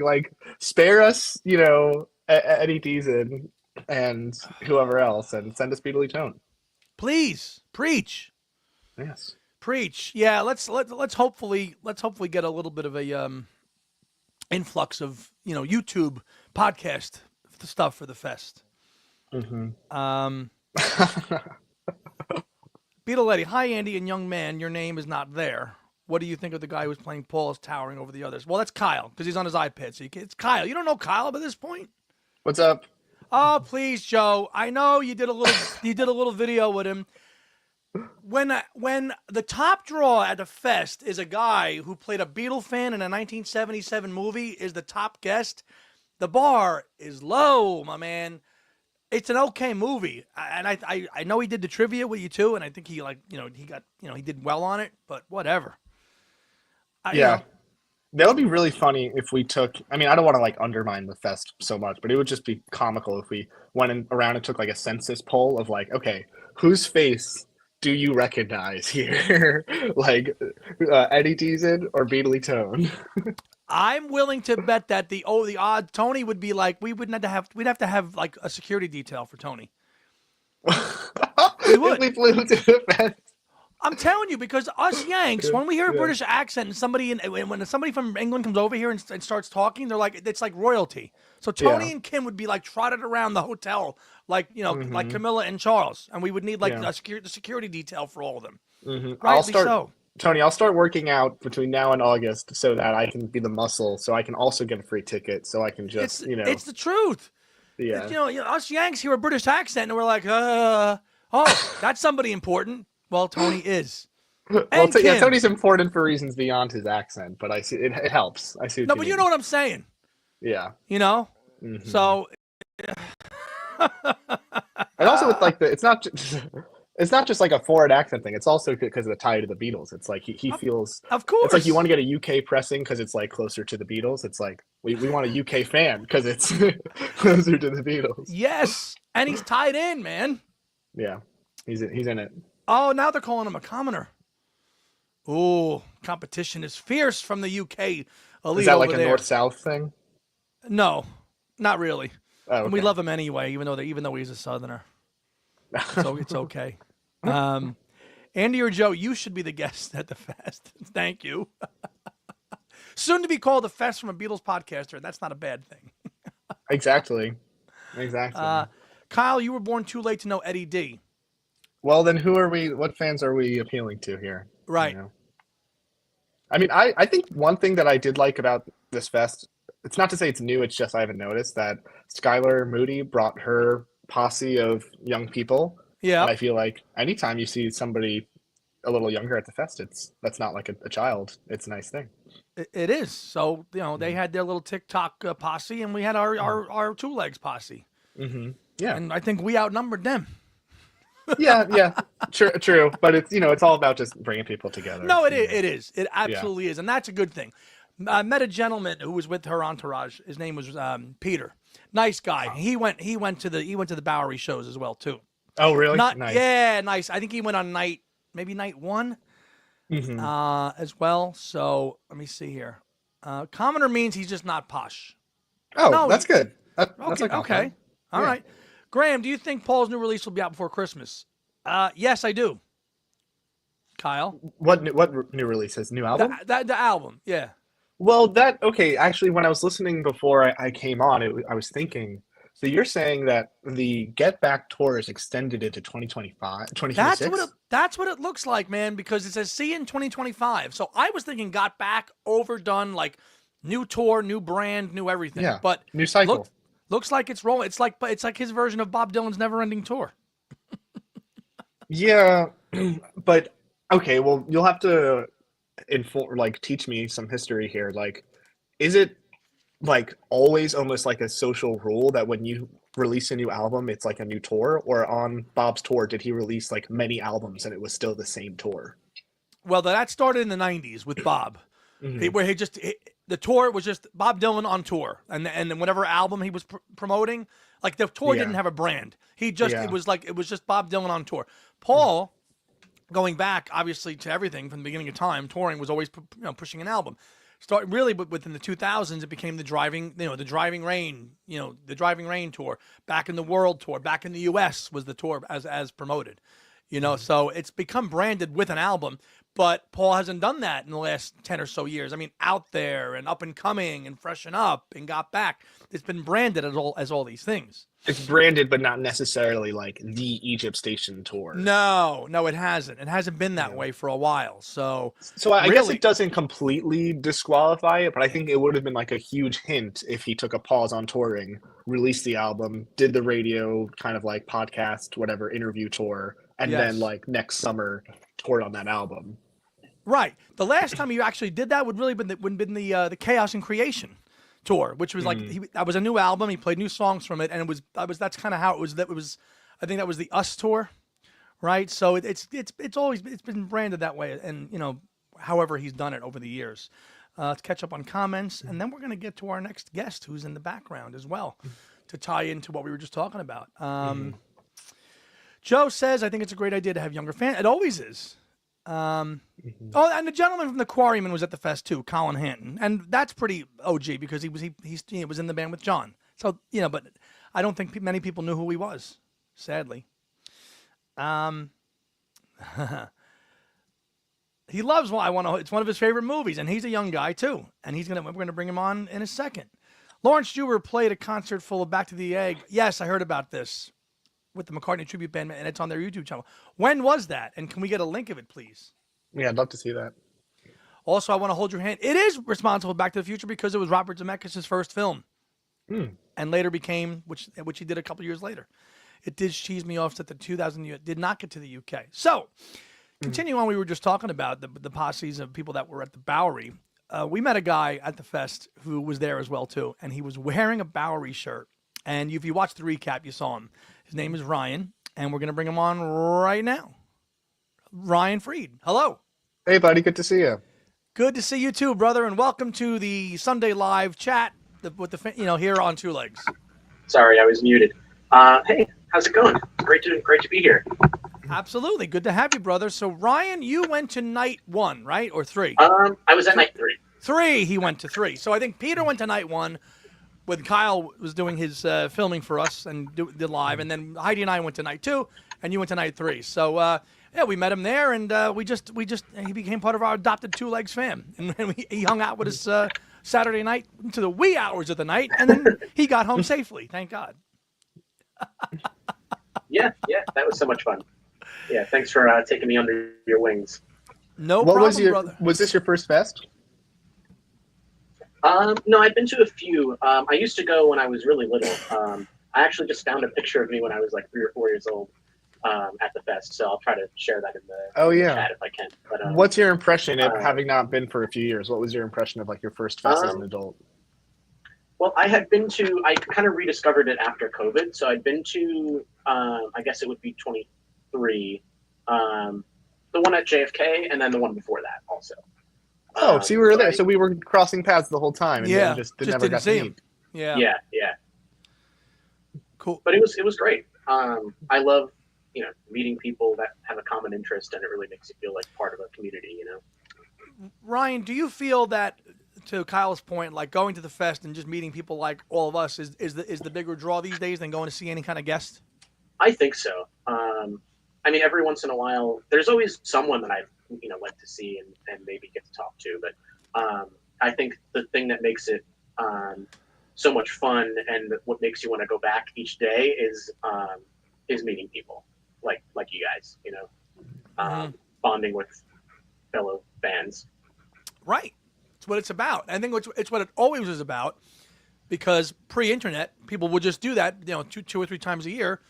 Like, spare us, Eddie Deason and whoever else, and send us Beatly Tone. Please preach. Yes. Preach. Yeah, let's hopefully get a little bit of a influx of, YouTube podcast stuff for the fest. Mm-hmm. Beetle Eddie, hi Andy and young man, your name is not there. What do you think of the guy who's playing Paul is towering over the others? Well, that's Kyle because he's on his iPad. So it's Kyle. You don't know Kyle by this point? What's up? Oh, please, Joe. I know you did a little video with him. When the top draw at the fest is a guy who played a Beatle fan in a 1977 movie is the top guest, the bar is low, my man. It's an okay movie, and I know he did the trivia with you too, and I think he he did well on it, but whatever. Yeah. That would be really funny if we took. I mean, I don't want to like undermine the fest so much, but it would just be comical if we around and took like a census poll of like, okay, whose face do you recognize here? Like Eddie Deason or Beatly Tone? I'm willing to bet that the odd Tony would be like we'd have to have like a security detail for Tony. We would. If we flew to the fest. I'm telling you, because us Yanks, when we hear a Yeah. British accent and when somebody from England comes over here and starts talking, they're like, it's like royalty. So Tony Yeah. and Kim would be like trotted around the hotel, like like Mhm. Camilla and Charles, and we would need like Yeah. the security detail for all of them. Mhm. Rightly so. Tony, I'll start working out between now and August so that I can be the muscle, so I can also get a free ticket, so I can just, It's the truth. yeah. Us Yanks hear a British accent and we're like, that's somebody important. Well, Tony is. Well, And yeah, Kim. Tony's important for reasons beyond his accent, but I see it helps. I see what No, you but mean. you know what I'm saying. Yeah. Mhm. So And also with like it's not it's not just like a foreign accent thing. It's also because of the tie to the Beatles. It's like he feels of course. it's like you want to get a UK pressing because it's like closer to the Beatles. It's like we want a UK fan because it's closer to the Beatles. Yes, and he's tied in, man. Yeah, he's in it. Oh, now they're calling him a commoner. Oh, competition is fierce from the UK elite Is that like over a there. north-south thing? No, not really. Oh, And we okay. love him anyway, even though he's a Southerner. So it's okay. Andy or Joe, you should be the guest at the fest. Thank you. Soon to be called the fest from a Beatles podcaster. That's not a bad thing. Exactly. Kyle, you were born too late to know Eddie D. Well, then who are we? What fans are we appealing to here? Right. I mean, I think one thing that I did like about this fest, it's not to say it's new, it's just I haven't noticed that Skylar Moody brought her posse of young people. Yeah. And I feel like anytime you see somebody a little younger at the fest, that's not like a child. It's a nice thing. It is. So, they had their little TikTok posse, and we had our two legs posse. Mm-hmm. Yeah. And I think we outnumbered them. Yeah. True. But it's all about just bringing people together. No, it is. It absolutely is. And that's a good thing. I met a gentleman who was with her entourage. His name was Peter. Nice guy. He went to the Bowery shows as well, too. Oh, really? Nice. Nice. Yeah, nice. I think he went on night 1 Mm-hmm. as well. So let me see here. Commoner means he's just not posh. Oh, No, that's good. That's Okay. a compliment. All Yeah. right. Graham, do you think Paul's new release will be out before Christmas? Yes, I do. Kyle, What new releases? New album? the album, yeah. Well, okay. Actually, when I was listening before I came on, I was thinking. So you're saying that the Get Back tour is extended into 2025, 2026? That's what it looks like, man. Because it says see you in 2025. So I was thinking got back, overdone, like new tour, new brand, new everything. Yeah. But New cycle. looks like it's rolling. It's like his version of Bob Dylan's Never-Ending Tour. Yeah, but okay. Well, you'll have to teach me some history here. Like, is it like always almost like a social rule that when you release a new album, it's like a new tour? Or on Bob's tour, did he release like many albums and it was still the same tour? Well, that started in the 90s with Bob, Mhm. where the tour was just Bob Dylan on tour, and then whatever album he was promoting, like the tour Yeah. didn't have a brand. It was just Bob Dylan on tour. Paul, going back obviously to everything from the beginning of time, touring was always pushing an album. Start really, but within the 2000s, it became the Driving Rain tour. Back in the World tour, back in the U.S. was the tour as promoted. So it's become branded with an album, but Paul hasn't done that in the last 10 or so years. I mean, Out There and Up and Coming and Freshen Up and Got Back, it's been branded as all these things. It's branded, but not necessarily like the Egypt Station tour. No, it hasn't. It hasn't been that way for a while. So I guess really- it doesn't completely disqualify it, but I think it would have been like a huge hint if he took a pause on touring, released the album, did the radio kind of like podcast, whatever, interview tour, and Yes. then like next summer toured on that album. Right. The last time you actually did that would have been the Chaos and Creation tour, which was like that was a new album. He played new songs from it, and that's kind of how it was. I think that was the Us tour, right? So it's always been branded that way, and however he's done it over the years. Let's catch up on comments, and then we're going to get to our next guest, who's in the background as well, to tie into what we were just talking about. Joe says, I think it's a great idea to have younger fans. It always is. Oh, and the gentleman from the Quarrymen was at the fest too, Colin Hanton, and that's pretty OG because he was in the band with John. So but I don't think many people knew who he was, sadly. He loves it's one of his favorite movies, and he's a young guy too, and we're gonna bring him on in a second. Lawrence Juber played a concert full of Back to the Egg. Yes, I heard about this with the McCartney tribute band, and it's on their YouTube channel. When was that? And can we get a link of it, please? Yeah, I'd love to see that. Also, I Want to Hold Your Hand. It is responsible for Back to the Future because it was Robert Zemeckis' first film, and later became, which he did a couple years later. It did cheese me off that the 2000 did not get to the UK. So, continuing on, we were just talking about the posses of people that were at the Bowery. We met a guy at the fest who was there as well too, and he was wearing a Bowery shirt. And if you watched the recap, you saw him. His name is Ryan, and we're going to bring him on right now. Ryan Freed, hello. Hey, buddy, good to see you. Good to see you too, brother, and welcome to the Sunday Live chat with here on Two Legs. Sorry, I was muted. Hey, how's it going? Great to be here. Absolutely, good to have you, brother. So, Ryan, you went to night 1, right, or 3? I was at night 3. 3, he went to 3. So I think Peter went to night 1. When Kyle was doing his filming for us and did live, and then Heidi and I went to night 2, and you went to night 3. So we met him there, and he became part of our adopted Two Legs fam, and he hung out with us Saturday night into the wee hours of the night, and then he got home safely. Thank God. Yeah, that was so much fun. Yeah, thanks for taking me under your wings. No problem, brother. Was this your first fest? No, I've been to a few. I used to go when I was really little. I actually just found a picture of me when I was like 3 or 4 years old at the fest, so I'll try to share that in the chat if I can. But, what's your impression of having not been for a few years? What was your impression of like your first fest as an adult? Well, I kind of rediscovered it after COVID, so I'd been to, I guess it would be 23, the one at JFK, and then the one before that also. Oh, so you were there. So we were crossing paths the whole time, and then just never got to meet. Yeah. Cool. But it was great. I love, meeting people that have a common interest, and it really makes you feel like part of a community, Ryan, do you feel that, to Kyle's point, like going to the fest and just meeting people like all of us is the bigger draw these days than going to see any kind of guest? I think so. Every once in a while, there's always someone that I've like to see and maybe get to talk to. But I think the thing that makes it so much fun and what makes you want to go back each day is meeting people like you guys, bonding with fellow fans. Right. It's what it's about. I think it's what it always was about, because pre-internet, people would just do that, two or three times a year.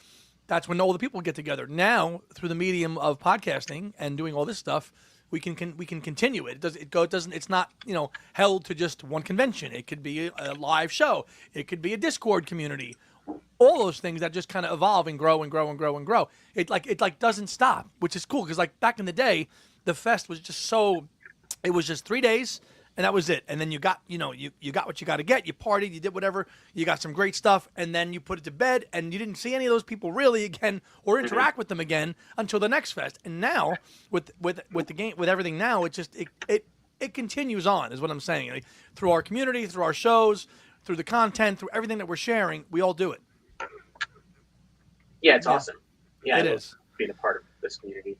That's when all the people get together. Now, through the medium of podcasting and doing all this stuff, we can continue it. It's not held to just one convention. It could be a live show. It could be a Discord community. All those things that just kind of evolve and grow and grow and grow and grow. It doesn't stop, which is cool, because like back in the day, the fest was just it was just 3 days. And that was it. And then you got, you got what you got to get. You partied, you did whatever. You got some great stuff, and then you put it to bed, and you didn't see any of those people really again or interact with them again until the next fest. And now, with the game, with everything now, it continues on, is what I'm saying. Like, through our community, through our shows, through the content, through everything that we're sharing, we all do it. Yeah, it's awesome. Yeah, it is being a part of this community.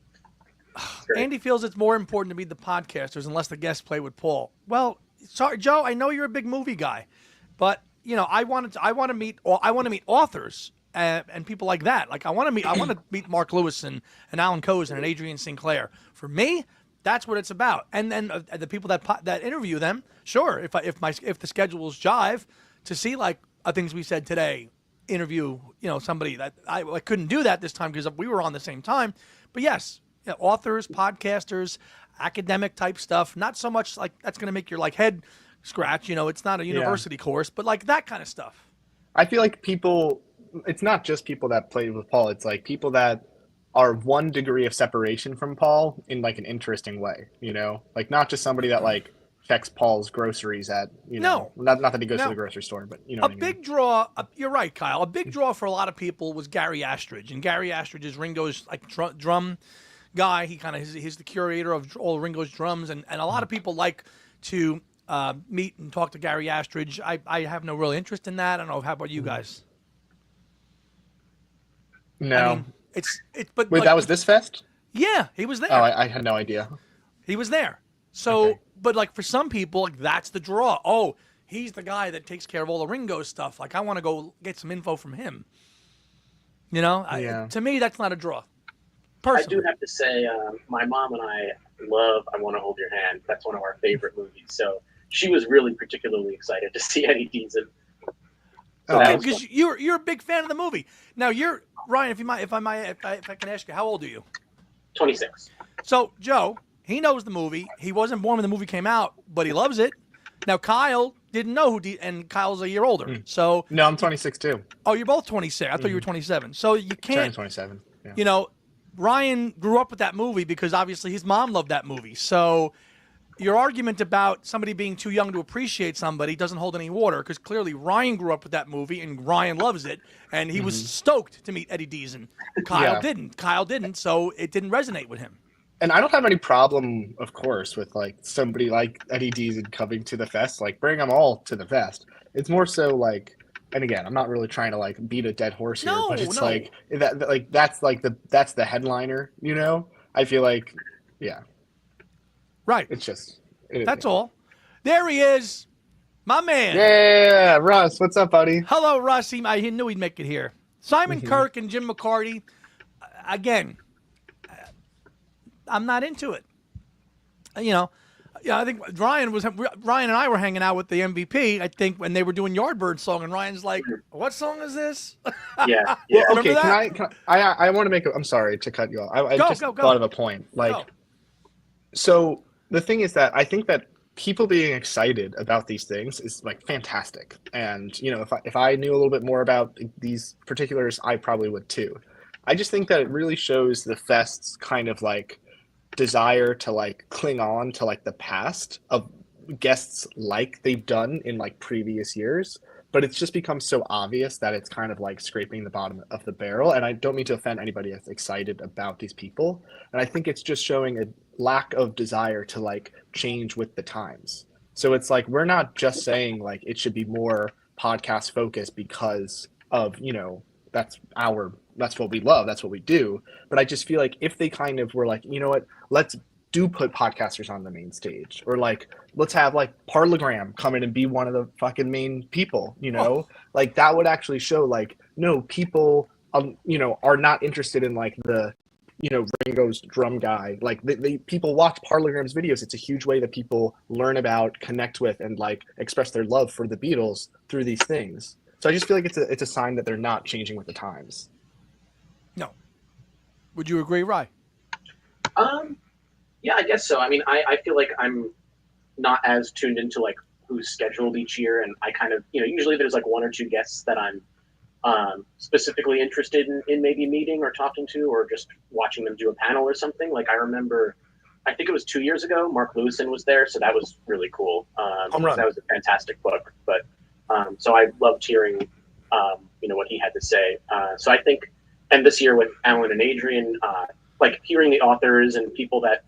Andy feels it's more important to be the podcasters unless the guests play with Paul. Well, sorry, Joe, I know you're a big movie guy, but I want to meet authors and people like that. Like I want to meet Mark Lewis and Alan Kozin and Adrian Sinclair. For me, that's what it's about. And then the people that interview them, sure, if the schedules jive, to see like things we said today, interview somebody that I couldn't do that this time because we were on the same time. But yes. Yeah, authors, podcasters, academic type stuff. Not so much like that's going to make your head scratch. It's not a university course, but like that kind of stuff. I feel like it's not just people that played with Paul. It's like people that are 1 degree of separation from Paul in like an interesting way. Like not just somebody that like affects Paul's groceries at, not that he goes to No. the grocery store, but you know A what I mean. big draw. You're right, Kyle. A big draw for a lot of people was Gary Astridge, and Gary Astridge is Ringo's like drum guy. He kind of he's the curator of all Ringo's drums, and a lot of people like to meet and talk to Gary Astridge. I have no real interest in that. I don't know. How about you guys? No. I mean, but Wait, like, that was this fest? Yeah, he was there. Oh, I had no idea. He was there. So, Okay. but like for some people, like that's the draw. Oh, he's the guy that takes care of all the Ringo stuff. Like I want to go get some info from him. You know, Yeah. To me, that's not a draw. I Personally. do have to say, my mom and I love "I Want to Hold Your Hand." That's one of our favorite movies. So she was really particularly excited to see Eddie Deason. So Okay, that was because fun. you're a big fan of the movie. Now you're Ryan. If I can ask you, how old are you? 26. So Joe, he knows the movie. He wasn't born when the movie came out, but he loves it. Now Kyle didn't know and Kyle's a year older. So No, I'm 26 too. oh, you're both 26. I thought you were 27. So you Turning can't. 27. Yeah. You know, Ryan grew up with that movie because obviously his mom loved that movie. So your argument about somebody being too young to appreciate somebody doesn't hold any water because clearly Ryan grew up with that movie and Ryan loves it and he was stoked to meet Eddie Deason. Kyle didn't. Kyle didn't, so it didn't resonate with him. And I don't have any problem, of course, with like somebody like Eddie Deason coming to the fest. Like, bring them all to the fest. It's more so like, and again, I'm not really trying to like beat a dead horse here, but it's like that's the headliner. You know, I feel like, yeah, Right. it's just That's all. There he is. My man. Yeah, Russ, what's up, buddy? Hello, Russ. I knew he'd make it here. Simon Kirk and Jim McCarty. Again, I'm not into it. You know, I think Ryan and I were hanging out with the MVP, I think, when they were doing Yardbird song, and Ryan's like, "What song is this?" Yeah. Well, okay, Remember can I want to make I'm sorry to cut you off. I Go, just go, go. thought of a point. Like, Go. so the thing is that I think that people being excited about these things is like fantastic. And, you know, if I knew a little bit more about these particulars, I probably would too. I just think that it really shows the fest's kind of like desire to like cling on to like the past of guests like they've done in like previous years, but it's just become so obvious that it's kind of like scraping the bottom of the barrel. And I don't mean to offend anybody that's excited about these people, and I think it's just showing a lack of desire to like change with the times. So it's like we're not just saying like it should be more podcast focused because of, you know, that's what we love, that's what we do. But I just feel like if they kind of were like, you know what, let's put podcasters on the main stage, or like let's have like Parlogram come in and be one of the fucking main people, you know, like that would actually show like, no, people you know, are not interested in like the, you know, Ringo's drum guy. Like they people watch Parlogram's videos. It's a huge way that people learn about, connect with, and like express their love for the Beatles through these things. So I just feel like it's a sign that they're not changing with the times. No. Would you agree, Rye? Yeah, I guess so. I mean, I feel like I'm not as tuned into like who's scheduled each year, and I kind of, you know, usually there's like one or two guests that I'm specifically interested in maybe meeting or talking to, or just watching them do a panel or something. Like I remember, I think it was 2 years ago, Mark Lewison was there, so that was really cool. Home run. That was a fantastic book. But so I loved hearing, you know, what he had to say. So I think, and this year with Alan and Adrian, like hearing the authors and people that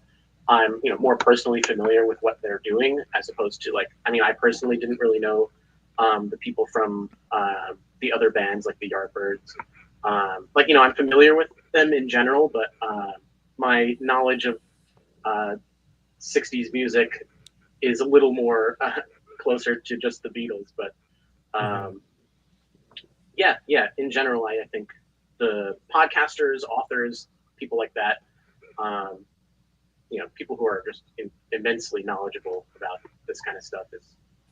I'm, you know, more personally familiar with what they're doing, as opposed to like, I mean, I personally didn't really know the people from the other bands like the Yardbirds. Like, you know, I'm familiar with them in general, but my knowledge of 60s music is a little more closer to just the Beatles. But yeah, in general, I think the podcasters, authors, people like that, you know, people who are just immensely knowledgeable about this kind of stuff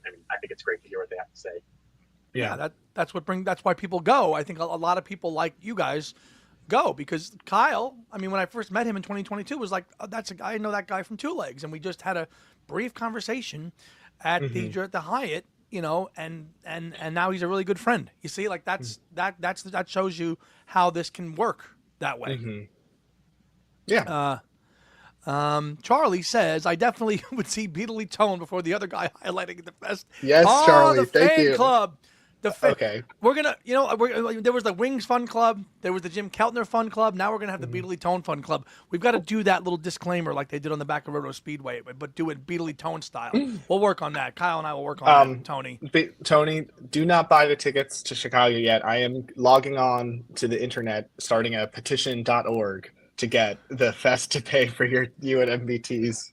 I mean, I think it's great to hear what they have to say. Yeah, that's why people go. I think a lot of people like you guys go because Kyle, I mean, when I first met him in 2022, was like, oh, that's a guy, I know that guy from Two Legs, and we just had a brief conversation at the Hyatt, you know, and now he's a really good friend. You see, like that shows you how this can work that way. Yeah. Charlie says, I definitely would see Beatley Tone before the other guy highlighting at the fest. Yes, Oh, Charlie. the Thank fan you. club. Okay. We're gonna, there was the Wings Fun Club, there was the Jim Keltner Fun Club. Now we're gonna have the Beatley Tone Fun Club. We've got to do that little disclaimer like they did on the back of Roto Speedway, but do it Beatley Tone style. We'll work on that. Kyle and I will work on that. Tony. Tony, do not buy the tickets to Chicago yet. I am logging on to the internet, starting a petition.org to get the fest to pay for you and MBT's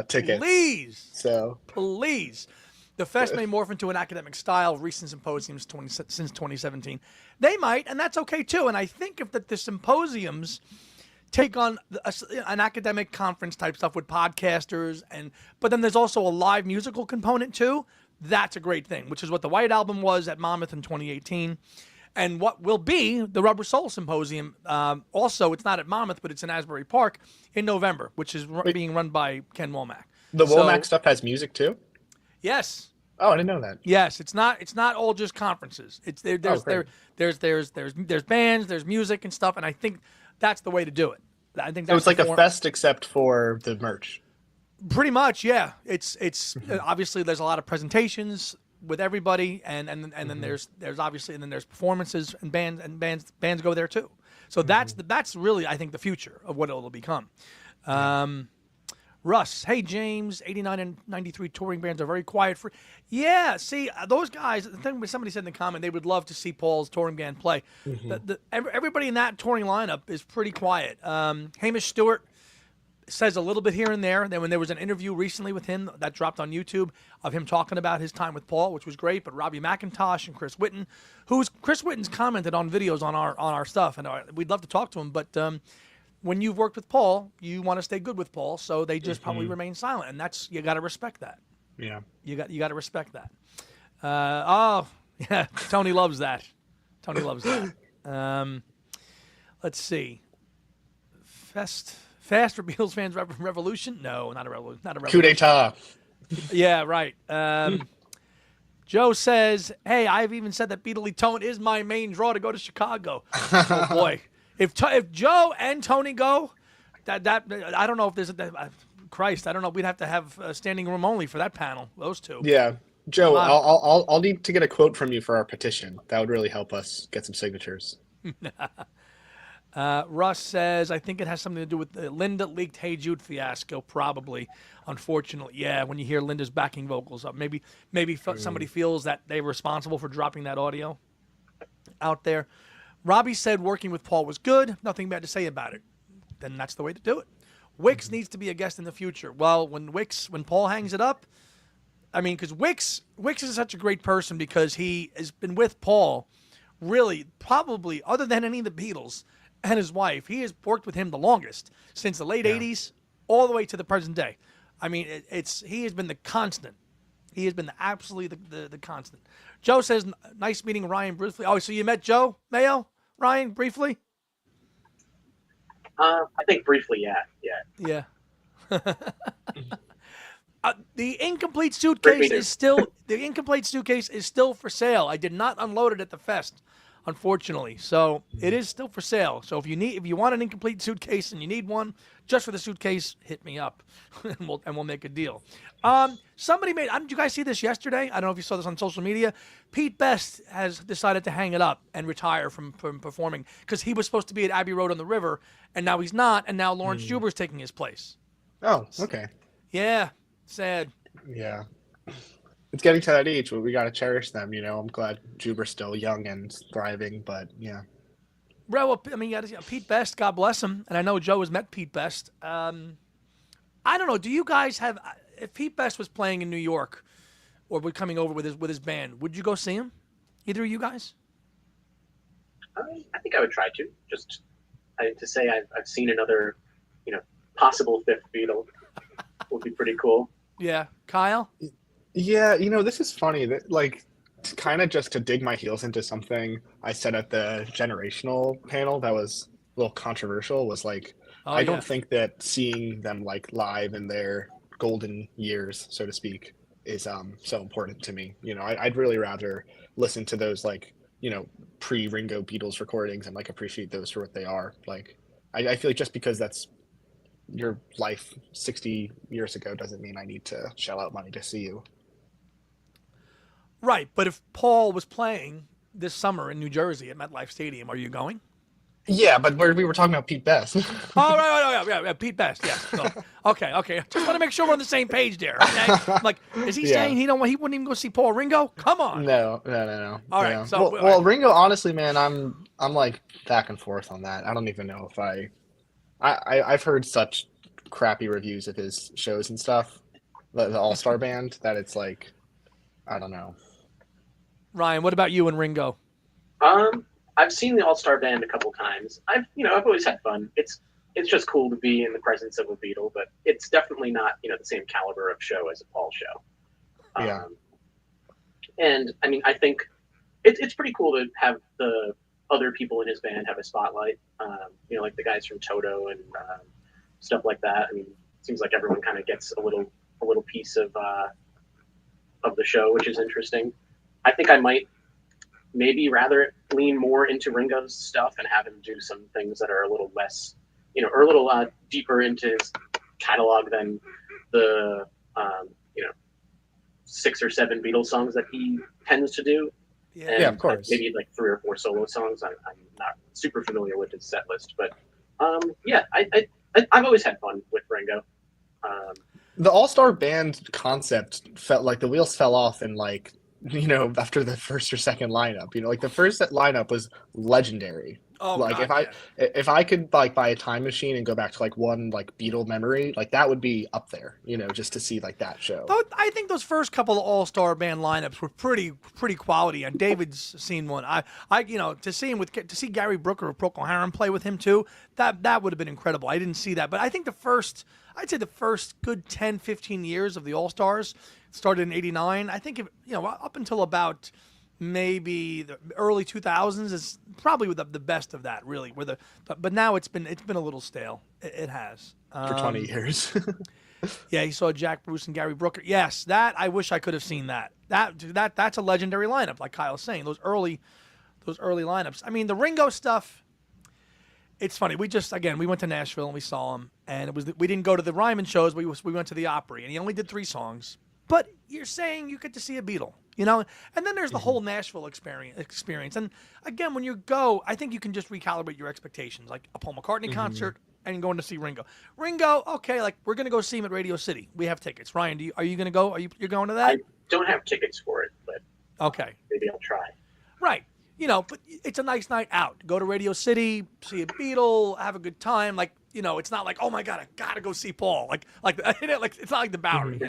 tickets. Please. So please. The fest may morph into an academic style of recent symposiums since 2017. They might, and that's okay too. And I think if the symposiums take on an academic conference type stuff with podcasters, but then there's also a live musical component too, that's a great thing, which is what the White Album was at Monmouth in 2018. And what will be the Rubber Soul Symposium. Also, it's not at Monmouth, but it's in Asbury Park in November, which is being run by Ken Womack. The Womack stuff has music too? Yes. Oh, I didn't know that. Yes, it's not all just conferences. It's there's bands, there's music and stuff, and I think that's the way to do it. I think that's so it's like a fest except for the merch. Pretty much, yeah. It's obviously there's a lot of presentations with everybody, and then there's obviously, and then there's performances and bands go there too. So that's really, I think, the future of what it'll become. Russ, hey James, 89 and 93 touring bands are very quiet. Yeah, see, those guys, I think somebody said in the comment they would love to see Paul's touring band play. Everybody in that touring lineup is pretty quiet. Hamish Stewart says a little bit here and there. Then when there was an interview recently with him that dropped on YouTube of him talking about his time with Paul, which was great. But Robbie McIntosh and Chris Whitten, Chris Whitten's commented on videos on our stuff, and we'd love to talk to him, but when you've worked with Paul, you want to stay good with Paul, so they just probably remain silent, and you got to respect that. Yeah, you got to respect that. Oh yeah, Tony loves that. Tony loves that. Let's see. Fast for Beatles fans revolution? No, not a revolution. Not a revolution. Coup d'état. Yeah, right. Joe says, "Hey, I've even said that Beatley Tone is my main draw to go to Chicago." Oh boy. If Joe and Tony go, that I don't know if there's Christ, I don't know. We'd have to have standing room only for that panel. Those two. Yeah, Joe, I'll need to get a quote from you for our petition. That would really help us get some signatures. Russ says, I think it has something to do with the Linda leaked Hey Jude fiasco. Probably, unfortunately, yeah. When you hear Linda's backing vocals up, maybe somebody feels that they're responsible for dropping that audio out there. Robbie said working with Paul was good. Nothing bad to say about it. Then that's the way to do it. Wicks needs to be a guest in the future. Well, when Paul hangs it up, I mean, because Wicks is such a great person because he has been with Paul, really, probably, other than any of the Beatles and his wife, he has worked with him the longest, since the late 80s all the way to the present day. I mean, he has been the constant. He has been absolutely the constant. Joe says, nice meeting Ryan briefly. Oh, so you met Joe Mayo? Ryan, briefly? I think briefly, yeah. The incomplete suitcase is still for sale. I did not unload it at the fest, unfortunately. So it is still for sale. So if you want an incomplete suitcase and you need one just for the suitcase, hit me up and we'll make a deal. Somebody did you guys see this yesterday? I don't know if you saw this on social media. Pete Best has decided to hang it up and retire from performing because he was supposed to be at Abbey Road on the River, and now he's not, and now Lawrence Juber's taking his place. Oh, okay. Yeah, sad. Yeah. It's getting to that age where we got to cherish them, I'm glad Juber's still young and thriving, but yeah. Well, I mean, Pete Best, God bless him, and I know Joe has met Pete Best. I don't know. Do you guys have? If Pete Best was playing in New York, or coming over with his band, would you go see him? Either of you guys? I think I would try to. Just to say I've seen another, possible fifth Beatle would be pretty cool. Yeah, Kyle. Yeah, this is funny that kind of just to dig my heels into something I said at the generational panel that was a little controversial was I don't think that seeing them live in their golden years, so to speak, is so important to me. I'd really rather listen to those pre-Ringo Beatles recordings and appreciate those for what they are. I feel like just because that's your life 60 years ago doesn't mean I need to shell out money to see you. Right, but if Paul was playing this summer in New Jersey at MetLife Stadium, are you going? Yeah, but we were talking about Pete Best. Oh, right, yeah, Pete Best, yes. So, okay. Just want to make sure we're on the same page there. Okay, I'm like, is he saying he wouldn't even go see Paul Ringo? Come on. No. All right, Yeah. so well, Ringo, honestly, man, I'm like back and forth on that. I don't even know if I've heard such crappy reviews of his shows and stuff, the All Star Band, that it's like, I don't know. Ryan, what about you and Ringo? I've seen the All Star Band a couple times. I've always had fun. It's just cool to be in the presence of a Beatle, but it's definitely not the same caliber of show as a Paul show. Yeah. And I mean, I think it's pretty cool to have the other people in his band have a spotlight. Like the guys from Toto and stuff like that. I mean, it seems like everyone kind of gets a little piece of the show, which is interesting. I think I might maybe rather lean more into Ringo's stuff and have him do some things that are a little less, or a little deeper into his catalog than the 6 or 7 Beatles songs that he tends to do. Yeah, of course. Maybe like 3 or 4 solo songs. I'm not super familiar with his set list, but I've always had fun with Ringo. The All-Star Band concept felt like the wheels fell off in like, after the first or second lineup. Like the first lineup was legendary. Oh, like God, if I could like buy a time machine and go back to like one like Beatle memory, like that would be up there, just to see like that show. I think those first couple of All-Star Band lineups were pretty quality, and David's seen one. To see Gary Brooker or Procol Harum play with him too, that would have been incredible. I didn't see that, but I think I'd say the first good 10, 15 years of the All-Stars started in '89. I think up until about maybe the early 2000s is probably the best of that, really. But now it's been a little stale. It has For 20 years. Yeah, he saw Jack Bruce and Gary Brooker. Yes, that I wish I could have seen that. That's a legendary lineup, like Kyle's saying. Those early lineups. I mean, the Ringo stuff. It's funny. We went to Nashville and we saw him, and we didn't go to the Ryman shows. We went to the Opry, and he only did 3 songs. But you're saying you get to see a Beatle, and then there's the whole Nashville experience. And again, when you go, I think you can just recalibrate your expectations, like a Paul McCartney concert and going to see Ringo. Ringo, okay, like we're gonna go see him at Radio City. We have tickets. Ryan, are you gonna go? You're going to that? I don't have tickets for it, but okay, maybe I'll try. Right. But it's a nice night out. Go to Radio City, see a Beatle, have a good time. Like, it's not like, oh my God, I gotta go see Paul. Like it's not like the Bowery,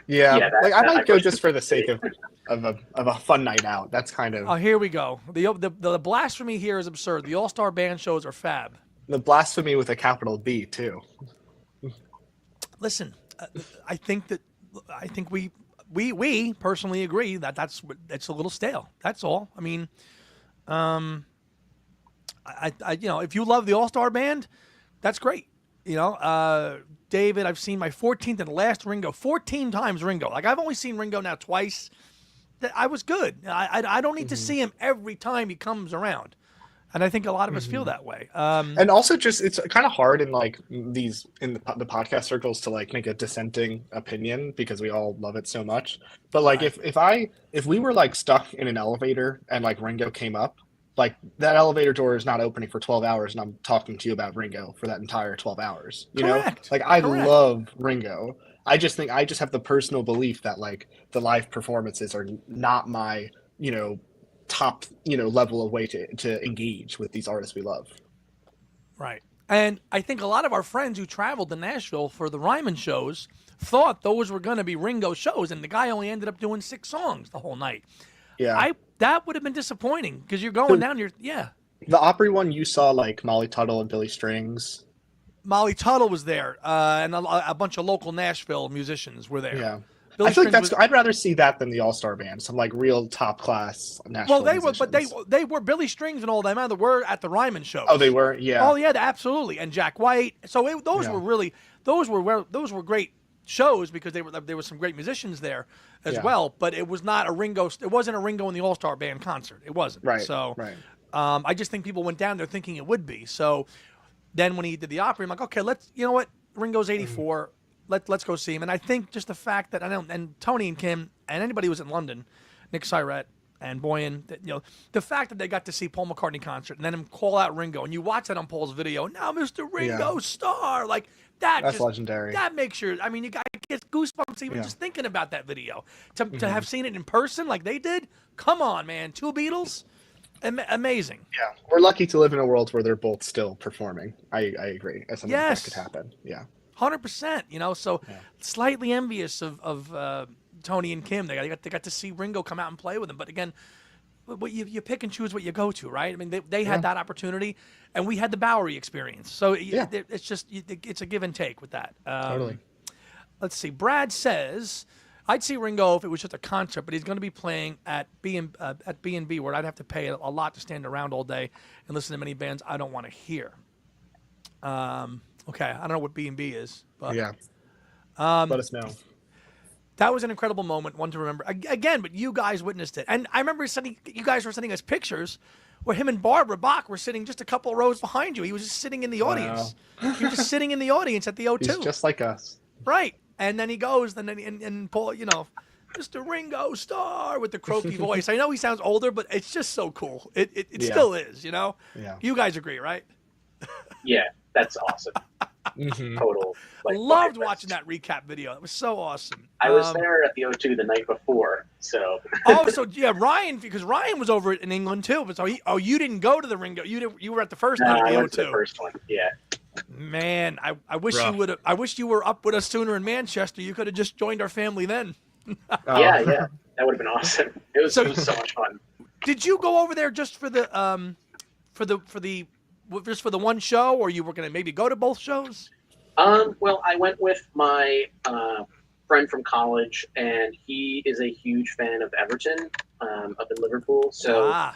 Yeah, I might go just for the sake of a fun night out. That's kind of. Oh, here we go. The blasphemy here is absurd. The All-Star Band shows are fab. The blasphemy with a capital B too. Listen, I think we personally agree that it's a little stale. That's all. I mean, if you love the All-Star Band, that's great. David, I've seen my 14th and last Ringo 14 times. Ringo, like I've only seen Ringo now twice. I was good. I don't need to see him every time he comes around. And I think a lot of us feel that way. And also, just it's kind of hard in like the podcast circles to like make a dissenting opinion because we all love it so much. But like if we were like stuck in an elevator and like Ringo came up, like that elevator door is not opening for 12 hours, and I'm talking to you about Ringo for that entire 12 hours. Correct. Like I love Ringo. I just have the personal belief that like the live performances are not my top level of way to engage with these artists we love. Right. And I think a lot of our friends who traveled to Nashville for the Ryman shows thought those were going to be Ringo shows, and the guy only ended up doing 6 songs the whole night. Yeah. That would have been disappointing because you're going down. The Opry one, you saw like Molly Tuttle and Billy Strings. Molly Tuttle was there, and a bunch of local Nashville musicians were there. Yeah. Billy I feel like Strings I'd rather see that than the All-Star Band. Some like real top class Nashville. Well, they were Billy Strings and all them. They were at the Ryman shows. Oh, they were. Yeah. Oh, yeah, absolutely. And Jack White. So those were great shows because there were some great musicians there as well. But it was not a Ringo. It wasn't a Ringo and the All-Star Band concert. It wasn't. Right. So right. I just think people went down there thinking it would be. So then when he did the Opry, I'm like, okay, you know what? Ringo's 84. Let's go see him. And I think just the fact that and Tony and Kim and anybody who was in London, Nick Syrett and Boyan, the fact that they got to see Paul McCartney concert and then him call out Ringo, and you watch that on Paul's video. Now, Mr. Ringo Starr, like that. That's legendary. That makes sure. I mean, you guys get goosebumps even just thinking about that video. To have seen it in person like they did. Come on, man. Two Beatles. Amazing. Yeah, we're lucky to live in a world where they're both still performing. I agree. As something that could happen. Yeah. 100%. So slightly envious of Tony and Kim. They got to see Ringo come out and play with them. But again, you pick and choose what you go to, right? I mean, they had that opportunity, and we had the Bowery experience. So it's a give and take with that. Totally. Let's see. Brad says, I'd see Ringo if it was just a concert, but he's going to be playing at B&B, where I'd have to pay a lot to stand around all day and listen to many bands I don't want to hear. Okay, I don't know what B&B is, but let us know. That was an incredible moment, one to remember. Again, but you guys witnessed it, and I remember you guys were sending us pictures where him and Barbara Bach were sitting just a couple rows behind you. He was just sitting in the audience. He was just sitting in the audience at the O2. He's just like us, right? And then he goes, and Paul, Mr. Ringo Starr with the croaky voice. I know he sounds older, but it's just so cool. It still is, Yeah. You guys agree, right? Yeah. That's awesome. Total. Loved watching that recap video. It was so awesome. I was there at the O2 the night before, so. Ryan, because Ryan was over in England too. But you didn't go to the Ringo. You were at the first night at the I O2. went to the first one. Yeah. Man, I wish you would. I wish you were up with us sooner in Manchester. You could have just joined our family then. Yeah, that would have been awesome. It was so much fun. Did you go over there just for the just for the one show, or you were going to maybe go to both shows? Well, I went with my friend from college, and he is a huge fan of Everton up in Liverpool. So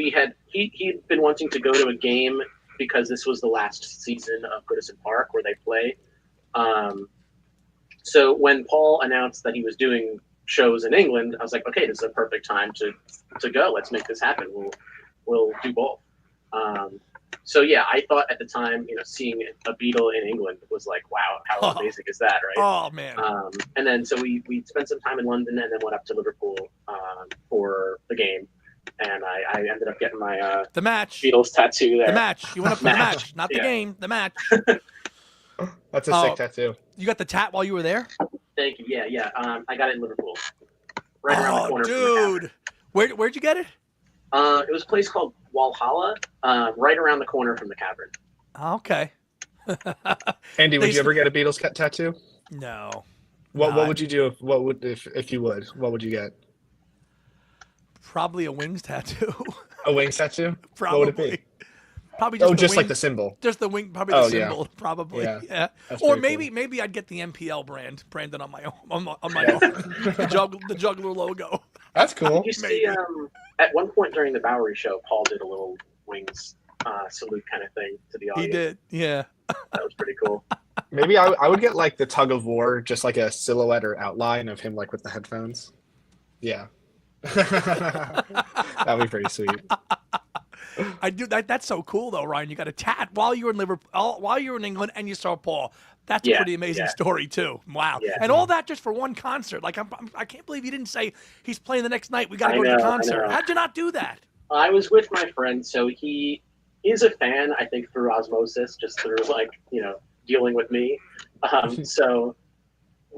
he'd been wanting to go to a game because this was the last season of Goodison Park where they play. So when Paul announced that he was doing shows in England, I was like, okay, this is a perfect time to go. Let's make this happen. We'll do both. So yeah, I thought at the time, seeing a Beatle in England was like, wow, how amazing is that, right? Oh man. And then so we spent some time in London and then went up to Liverpool for the game, and I ended up getting my the match Beatles tattoo there. The match. You went up for the match, not the game. The match. That's a sick tattoo. You got the tat while you were there? Thank you. Yeah. I got it in Liverpool, right around the corner. Dude, where'd you get it? It was a place called Walhalla, right around the corner from the Cavern. Okay. Andy, would you ever get a Beatles tattoo? No. What would you do if you would? What would you get? Probably a wings tattoo. A wings tattoo? Probably. What would it be? Probably just just like the symbol. Just the wing, probably the symbol. Probably. Yeah. Or maybe cool. I'd get the MPL branded on my arm, the juggler logo. That's cool. Did you see at one point during the Bowery show, Paul did a little wings salute kind of thing to the audience. He did, yeah. That was pretty cool. Maybe I would get like the tug of war, just like a silhouette or outline of him like with the headphones. Yeah. That'd be pretty sweet. I do that. That's so cool though, Ryan. You got a tat while you were in Liverpool, while you were in England, and you saw Paul. That's a pretty amazing story too. Wow, and all that just for one concert. Like I can't believe you didn't say he's playing the next night. We got to go to the concert. How'd you not do that? I was with my friend, so he is a fan. I think through osmosis, just through dealing with me. So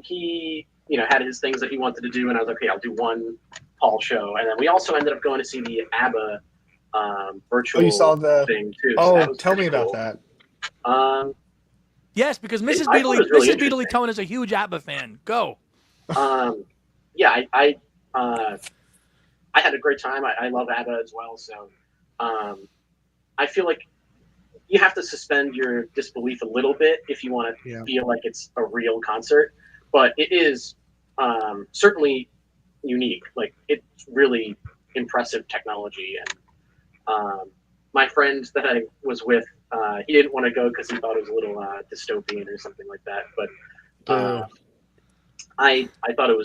he had his things that he wanted to do, and I was like, okay, I'll do one Paul show, and then we also ended up going to see the ABBA virtual you saw the thing too. So tell me about that. Yes, because Mrs. Beatley Tone is a huge ABBA fan. Go. Yeah, I had a great time. I love ABBA as well. So I feel like you have to suspend your disbelief a little bit if you want to feel like it's a real concert. But it is certainly unique. Like, it's really impressive technology. And my friend that I was with, he didn't want to go because he thought it was a little dystopian or something like that. But I thought it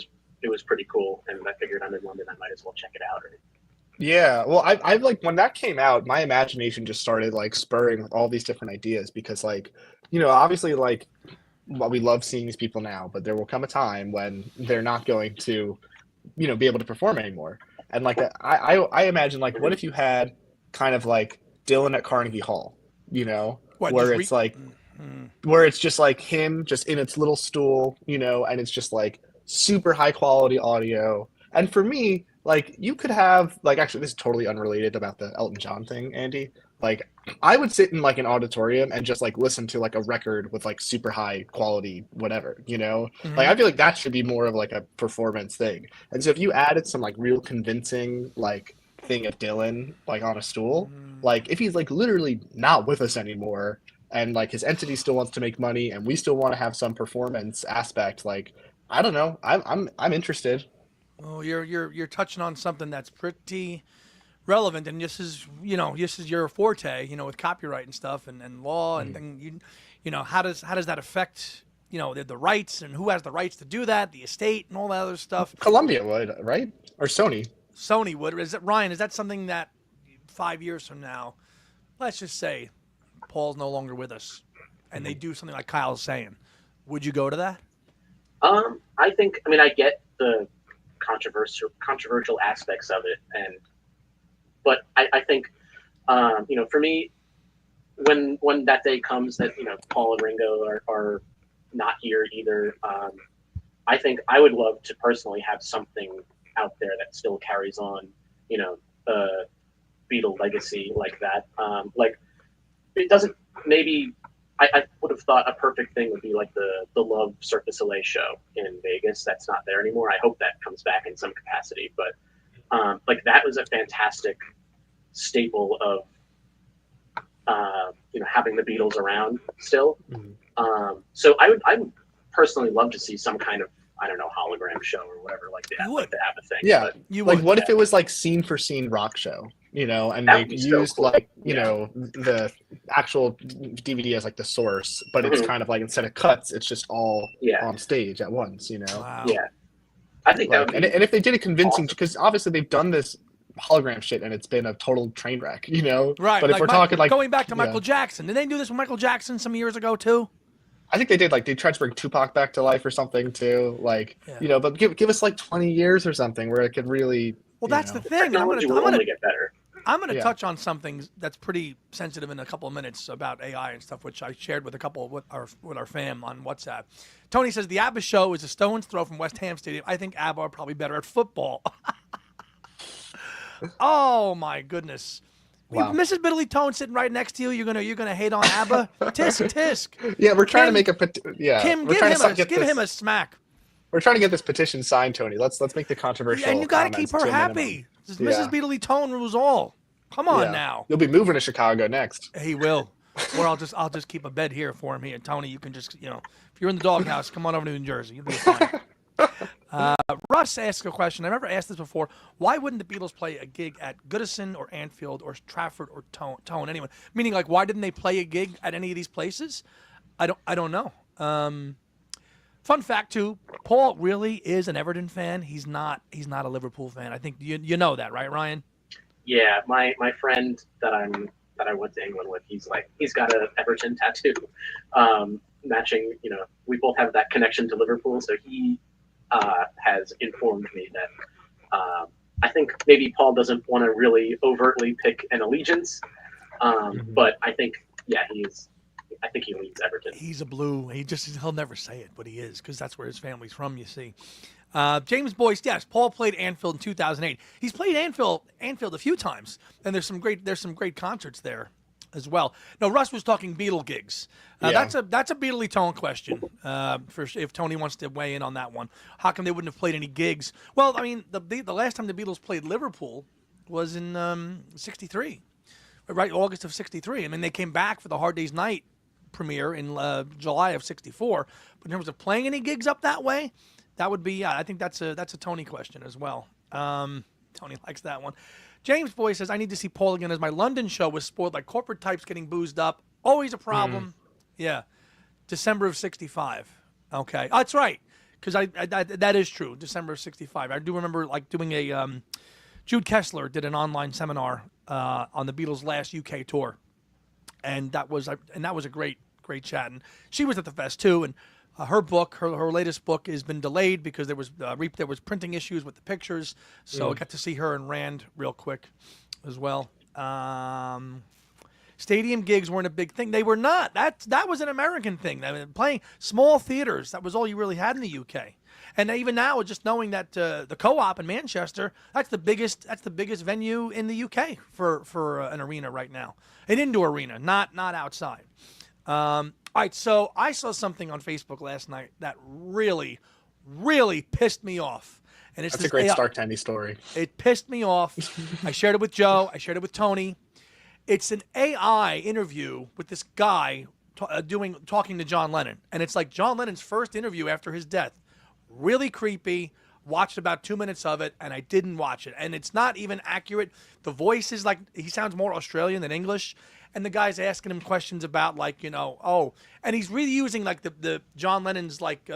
was pretty cool, and I figured I'm in London, I might as well check it out. Yeah, well, I like when that came out, my imagination just started like spurring all these different ideas because like obviously, like, well, we love seeing these people now, but there will come a time when they're not going to, be able to perform anymore. And like, I imagine, like, what if you had kind of like Dylan at Carnegie Hall, What? where it's like, where it's just like him just in its little stool, and it's just like super high quality audio. And for me, like, you could have, like, actually, this is totally unrelated about the Elton John thing, Andy. Like, I would sit in like an auditorium and just like listen to like a record with like super high quality whatever, Like, I feel like that should be more of like a performance thing. And so if you added some like real convincing like thing of Dylan like on a stool, like if he's like literally not with us anymore and like his entity still wants to make money and we still want to have some performance aspect, like, I don't know. I'm interested. Oh, you're touching on something that's pretty relevant, and this is your forte, with copyright and stuff and law and thing. How does that affect the rights, and who has the rights to do that, the estate and all that other stuff? Columbia would, right? Or Sony. Sony would. Is it, Ryan? Is that something that 5 years from now, let's just say, Paul's no longer with us, and they do something like Kyle's saying, would you go to that? I think. I mean, I get the controversial aspects of it, but I think, for me, when that day comes that Paul and Ringo are not here either, I think I would love to personally have something out there that still carries on, the Beatle legacy like that. Like, it doesn't maybe. I would have thought a perfect thing would be like the Love Cirque du Soleil show in Vegas. That's not there anymore. I hope that comes back in some capacity. But like, that was a fantastic staple of having the Beatles around still. So I would personally love to see some kind of, I don't know, hologram show or whatever like that. You would. Like to have a thing. Yeah, But You like, would. what if it was like scene for scene rock show, and That they would be so used cool. like, Yeah. the actual DVD as like the source, but it's kind of like, instead of cuts, it's just all Yeah. on stage at once, Wow. Yeah. I think that Like, would and, be and if they did it convincing, awesome. because obviously they've done this hologram shit and it's been a total train wreck, Right. But if like we're talking like going back to yeah. Michael Jackson, did they do this with Michael Jackson some years ago too? I think they did, like, they tried to bring Tupac back to life or something too, like, Yeah. but give us like 20 years or something where it could really. Well, that's the thing. And Technology will only get better. I'm gonna Yeah. touch on something that's pretty sensitive in a couple of minutes about AI and stuff, which I shared with a couple with our fam on WhatsApp. Tony says the ABBA show is a stone's throw from West Ham Stadium. I think ABBA are probably better at football. Oh my goodness. Wow. Mrs. Biddley Tone sitting right next to you. You're gonna hate on ABBA. Tisk tisk. Yeah, we're trying Kim- to make Kim, we're give trying him to a get give this, him a smack. We're trying to get this petition signed, Tony. Let's make the controversial. And you got to comments keep her to a minimum. happy. Mrs. Yeah. Beatley Tone rules all. Come on Yeah. now. You'll be moving to Chicago next. He will. Or I'll just keep a bed here for him here. Tony, you can just, if you're in the doghouse, come on over to New Jersey. You'll be fine. Russ asks a question. I've never asked this before. Why wouldn't the Beatles play a gig at Goodison or Anfield or Trafford or Tone? Anyone? Meaning, like, why didn't they play a gig at any of these places? I don't know. Fun fact too, Paul really is an Everton fan. He's not a Liverpool fan. I think you know that, right, Ryan? Yeah, my friend that I went to England with, he's got a Everton tattoo, matching. We both have that connection to Liverpool, so he has informed me that I think maybe Paul doesn't want to really overtly pick an allegiance, but I think I think he leans Everton. He's a blue. He'll never say it, but he is, because that's where his family's from. You see. James Boyce, yes, Paul played Anfield in 2008. He's played Anfield a few times, and there's some great concerts there as well. No, Russ was talking Beatle gigs. Yeah. That's a Beatley Tone question. If Tony wants to weigh in on that one, how come they wouldn't have played any gigs? Well, I mean, the last time the Beatles played Liverpool was in '63, right? August of '63. I mean, they came back for the Hard Day's Night premiere in July of '64. But in terms of playing any gigs up that way, that would be, I think that's a Tony question as well. Tony likes that one. James Boy says, I need to see Paul again, as my London show was spoiled like corporate types getting boozed up. Always a problem. Yeah. December of '65. Okay. Oh, that's right. Because that is true. December of '65. I do remember like doing a, Jude Kessler did an online seminar on the Beatles' last UK tour. And that was a great great chat. And she was at the fest too. And her book, her latest book, has been delayed because there was printing issues with the pictures. So I got to see her and Rand real quick as well. Stadium gigs weren't a big thing. They were not. That was an American thing. I mean, playing small theaters, that was all you really had in the UK. And even now, just knowing that the Co-op in Manchester, that's the biggest venue in the UK for an arena right now, an indoor arena, not outside. All right, so I saw something on Facebook last night that really, really pissed me off. And it's That's a great Stark Tandy story. It pissed me off. I shared it with Joe. I shared it with Tony. It's an AI interview with this guy talking to John Lennon. And it's like John Lennon's first interview after his death. Really creepy. Watched about 2 minutes of it, and I didn't watch it. And it's not even accurate. The voice is like, he sounds more Australian than English. And the guy's asking him questions about, like, and he's really using like the John Lennon's like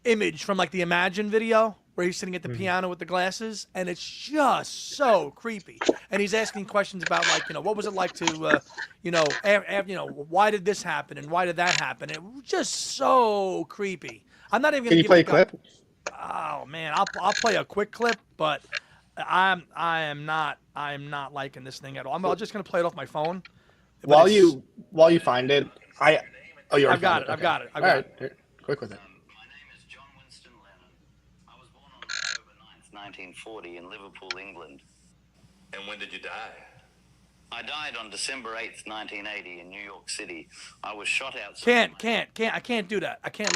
image from like the Imagine video where he's sitting at the piano with the glasses, and it's just so creepy. And he's asking questions about, like, what was it like to, why did this happen and why did that happen? It was just so creepy. I'm not even going to. Can you play a clip? Oh man, I'll play a quick clip, but I am not liking this thing at all. I'm just going to play it off my phone. While you find it, I've got it. I've got it. All right, here, quick with it. My name is John Winston Lennon. I was born on October 9th, 1940 in Liverpool, England. And when did you die? I died on December 8th, 1980 in New York City. I was shot outside. I can't do that. I can't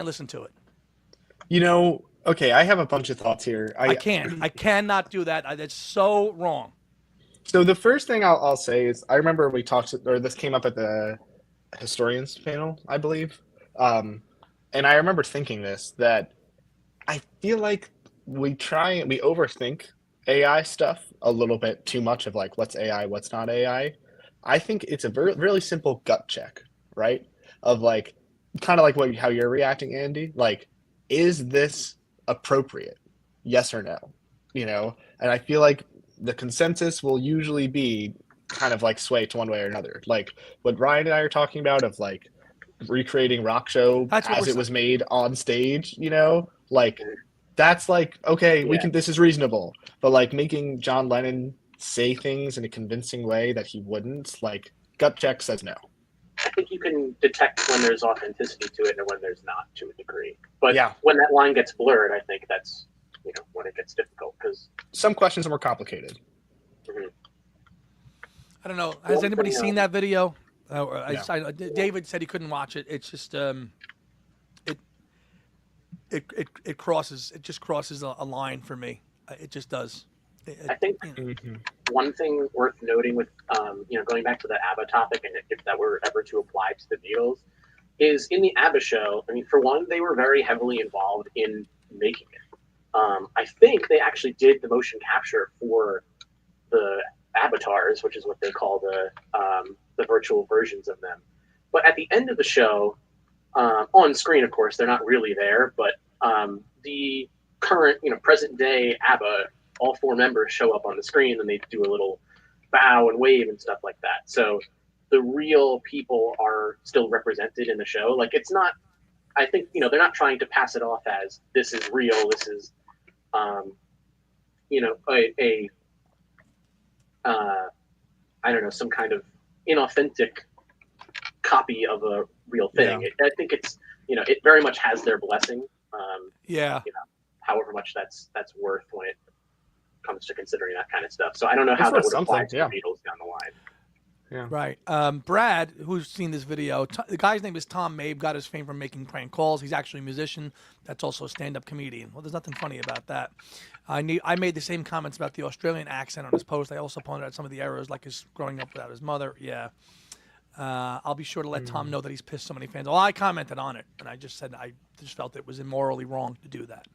listen to it. Okay, I have a bunch of thoughts here. I cannot do that. That's so wrong. So the first thing I'll say is I remember we talked, or this came up at the historians panel, I believe. And I remember thinking that I feel like we overthink AI stuff a little bit too much of like what's AI, what's not AI. I think it's a really simple gut check, right? Of like, kind of like how you're reacting, Andy. Like, is this appropriate? Yes or no? And I feel like the consensus will usually be kind of like sway to one way or another. Like what Ryan and I are talking about of like recreating Rock Show as it was made on stage, like that's like, okay, this is reasonable. But like making John Lennon say things in a convincing way that he wouldn't, like gut check says no. I think you can detect when there's authenticity to it and when there's not, to a degree. But yeah, when that line gets blurred, I think that's when it gets difficult, because some questions are more complicated. I don't know. Has anybody seen that video? David said he couldn't watch it. It's just it crosses. It just crosses a line for me. It just does. I think one thing worth noting with going back to the ABBA topic, and if that were ever to apply to the Beatles, is in the ABBA show. I mean, for one, they were very heavily involved in making it. I think they actually did the motion capture for the avatars, which is what they call the virtual versions of them. But at the end of the show, on screen, of course, they're not really there, but the current, present day ABBA, all four members show up on the screen and they do a little bow and wave and stuff like that. So the real people are still represented in the show. Like, it's not, I think, they're not trying to pass it off as this is real. This is, I don't know, some kind of inauthentic copy of a real thing. Yeah. I think it's, it very much has their blessing. However much that's worth when it comes to considering that kind of stuff. So I don't know how that would apply to the Beatles down the line. Yeah. Right. Brad, who's seen this video, the guy's name is Tom Mabe, got his fame from making prank calls. He's actually a musician. That's also a stand-up comedian. Well, there's nothing funny about that. I made the same comments about the Australian accent on his post. I also pointed out some of the errors, like his growing up without his mother. Yeah. I'll be sure to let Tom know that he's pissed so many fans. Well, I commented on it, and I just said I just felt it was immorally wrong to do that.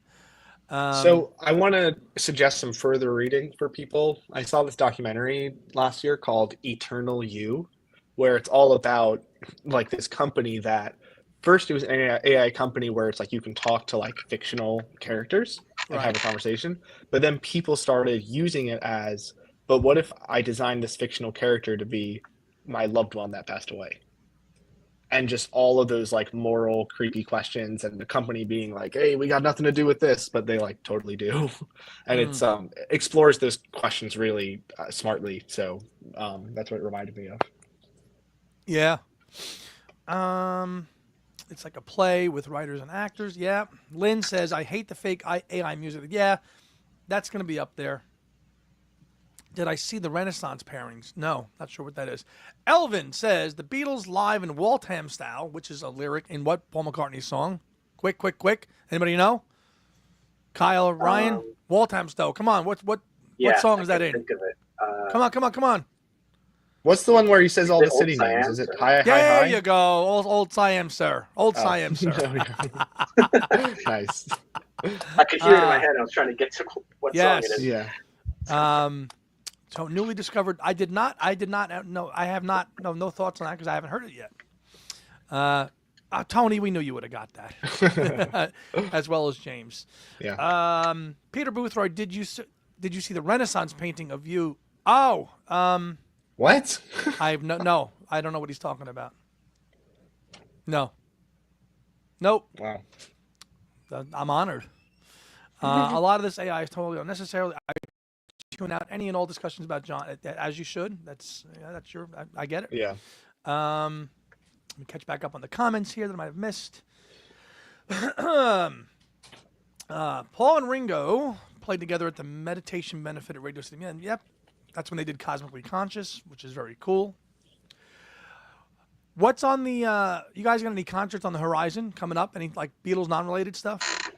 So I want to suggest some further reading for people. I saw this documentary last year called Eternal You, where it's all about like this company that first it was an AI company where it's like you can talk to like fictional characters and have a conversation, but then people started using it but what if I designed this fictional character to be my loved one that passed away? and just all of those like moral creepy questions, and the company being like, hey, we got nothing to do with this, but they like totally do. And it's explores those questions really smartly. So that's what it reminded me of. Yeah. It's like a play with writers and actors. Yeah. Lynn says, I hate the fake AI music. Yeah, that's going to be up there. Did I see the Renaissance pairings? No, not sure what that is. Elvin says, the Beatles live in Waltham style, which is a lyric in what Paul McCartney song? Quick, quick, quick. Anybody know? Kyle, Ryan? Waltham style. Come on. What song is that in? Think of it. Come on. What's the one where he says all Is the it city Old names? Siam, Is it or- Hi Hi There Hi? you go. Old Siam, sir. Old Oh. Siam, sir. Nice. I could hear it in my head. I was trying to get to what Yes. song it is. Yeah. So newly discovered. I have no thoughts on that because I haven't heard it yet. Tony, we knew you would have got that, as well as James. Yeah. Peter Boothroyd, did you see the Renaissance painting of you? Oh, What? no, I don't know what he's talking about. No. Nope. Wow. I'm honored. A lot of this AI is totally unnecessary. I tune out any and all discussions about John, as you should. That's your. I get it. Yeah. Let me catch back up on the comments here that I might have missed. Paul and Ringo played together at the Meditation Benefit at Radio City. And yep, that's when they did Cosmically Conscious, which is very cool. What's on the? You guys got any concerts on the horizon coming up? Any like Beatles non-related stuff?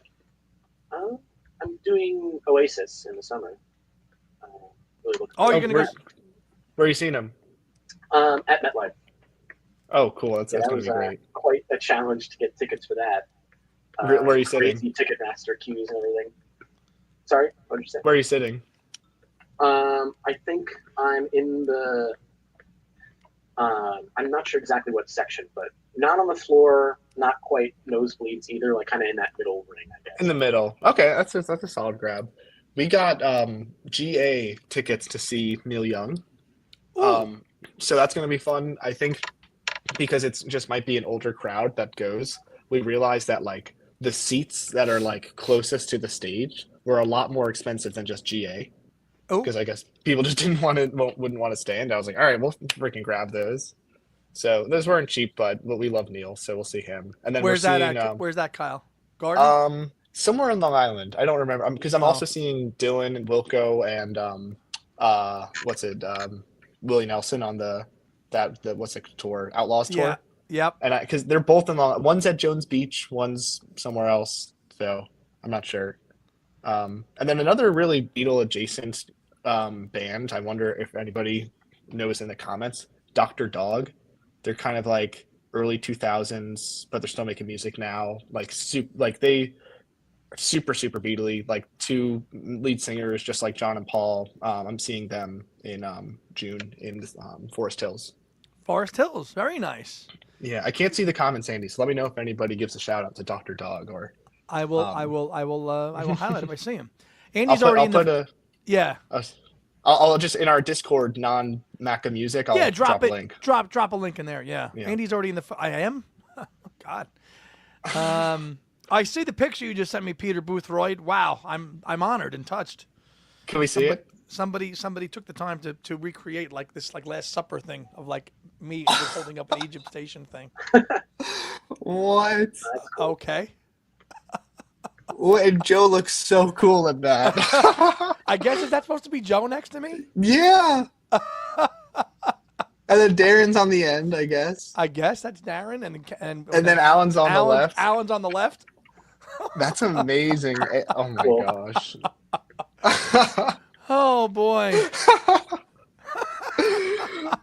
I'm doing Oasis in the summer. Really looking Oh, you're forward gonna to go. Where are you seeing him? that. At MetLife. Oh, cool. That's That going to was be great. quite a challenge to get tickets for that. Where are you sitting? Crazy Ticketmaster queues and everything. Sorry, what did you say? Where are you sitting? I think I'm in the. I'm not sure exactly what section, but not on the floor, not quite nosebleeds either. Like kind of in that middle ring, I guess. In the middle. Okay, that's a solid grab. We got GA tickets to see Neil Young. So that's going to be fun. I think because it's just might be an older crowd that goes. We realized that like the seats that are like closest to the stage were a lot more expensive than just GA. Oh. Because I guess people just wouldn't want to stand. I was like, all right, we'll freaking grab those. So those weren't cheap, but we love Neil, so we'll see him. And then Where's we're that? seeing Where's that, Kyle? Garden. somewhere on Long Island. I don't remember because I'm also seeing Dylan and Wilco and Willie Nelson on the what's the tour, Outlaws tour. Yeah. Yep. And because they're both in one's at Jones Beach, one's somewhere else, so I'm not sure. And then another really Beatle adjacent band. I wonder if anybody knows in the comments. Dr. Dog. They're kind of like early 2000s, but they're still making music now. They are super Beatley. Like two lead singers, just like John and Paul. I'm seeing them in June in Forest Hills. Forest Hills, very nice. Yeah, I can't see the comments, Andy. So let me know if anybody gives a shout out to Dr. Dog or. I will highlight if I see him. Andy's yeah. I'll just in our Discord non-Macca music. I'll drop a link. Drop a link in there. Yeah. Andy's already in the. I am. Oh, God. I see the picture you just sent me, Peter Boothroyd. Wow, I'm honored and touched. Can we see it? Somebody took the time to recreate like this Last Supper thing of like me just holding up an Egypt station thing. What? Okay. And Joe looks so cool in that. I guess is that supposed to be Joe next to me? Yeah. And then Darren's on the end, I guess. I guess that's Darren and then Alan's on the left. Alan's on the left. That's amazing. Oh my gosh. Oh boy.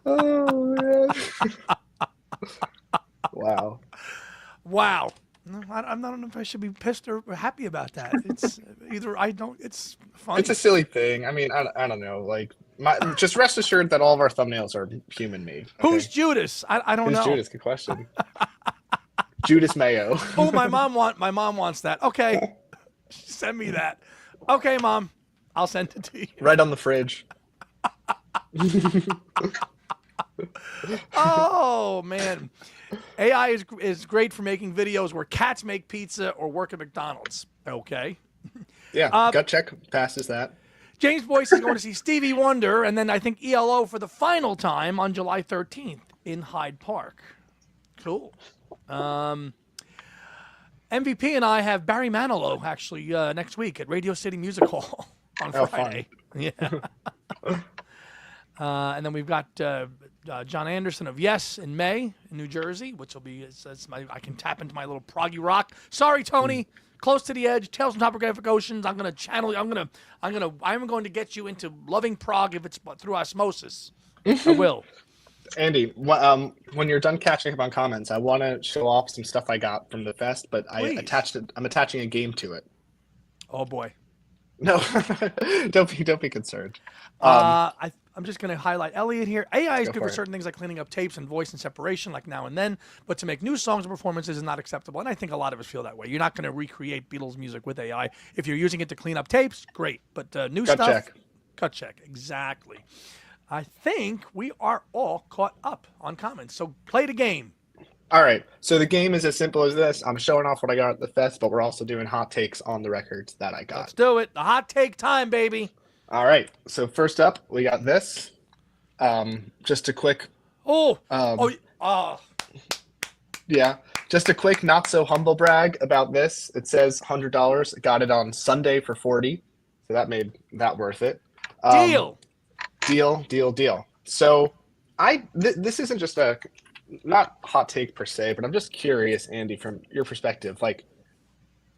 Oh man. Wow. Wow. No, I don't know if I should be pissed or happy about that. It's either I don't. It's funny. It's a silly thing. I mean, I don't know. Like, just rest assured that all of our thumbnails are human made. Okay? Who's Judas? I don't know. Who's Judas? Good question. Judas Mayo. Oh, my mom wants that. Okay, send me that. Okay, Mom, I'll send it to you. Right on the fridge. Oh man, AI is great for making videos where cats make pizza or work at McDonald's. Okay. Yeah, gut check passes that. James Boyce is going to see Stevie Wonder and then I think ELO for the final time on July 13th in Hyde Park. Cool. MVP and I have Barry Manilow actually next week at Radio City Music Hall on Oh, Friday. fun. Yeah. And then we've got John Anderson of Yes in May in New Jersey, which will be I can tap into my little proggy rock. Sorry, Tony. Close to the edge, Tales from Topographic Oceans. I'm going to get you into loving prog if it's through osmosis. I will. Andy, when you're done catching up on comments, I want to show off some stuff I got from the fest, but Please. I'm attaching a game to it. Oh boy. No, don't be concerned. I'm just going to highlight Elliot here. AI is Go good for for it. certain things like cleaning up tapes and voice and separation, like Now and Then, but to make new songs and performances is not acceptable. And I think a lot of us feel that way. You're not going to recreate Beatles music with AI. If you're using it to clean up tapes, great. But new Gut stuff, check. Gut check, exactly. I think we are all caught up on comments. So play the game. All right, so the game is as simple as this. I'm showing off what I got at the fest, but we're also doing hot takes on the records that I got. Let's do it. The hot take time, baby. All right, so first up, we got this. Just a quick, yeah, just a quick not so humble brag about this. It says $100. Got it on Sunday for $40, so that made that worth it. Deal. So this isn't just a not hot take per se, but I'm just curious, Andy, from your perspective, like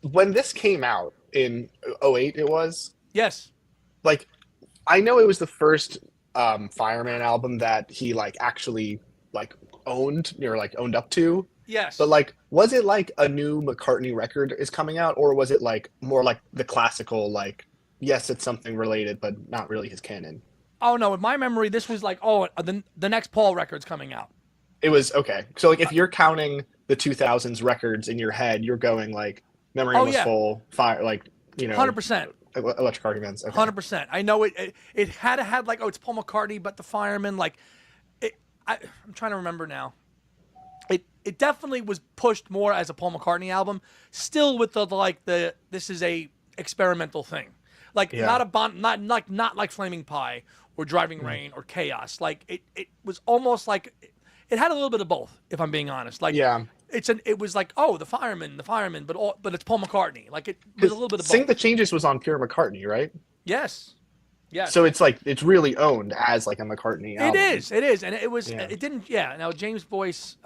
when this came out in 2008, it was. Yes. Like, I know it was the first Fireman album that he like actually like owned or like owned up to. Yes. But like, was it like a new McCartney record is coming out, or was it like more like the classical, like, yes, it's something related, but not really his canon? Oh no, in my memory, this was like, the next Paul record's coming out. It was okay. So like, if you're counting the 2000s records in your head, you're going like Memory Was Full, Fire, like, you know, 100%. Electric Arguments. Okay. 100%. I know it had like, it's Paul McCartney, but the Fireman, like, I'm trying to remember now. It definitely was pushed more as a Paul McCartney album, still with the this is a experimental thing, like not like Flaming Pie or Driving Rain or Chaos. Like it was almost like it had a little bit of both, if I'm being honest. Like it was like, oh, the fireman, but it's Paul McCartney. Like it was a little bit of both. Sing the Changes was on pure McCartney, right? Yes. Yeah. So it's like it's really owned as like a McCartney album. It is, and it was. It didn't. Yeah. Now James Boyce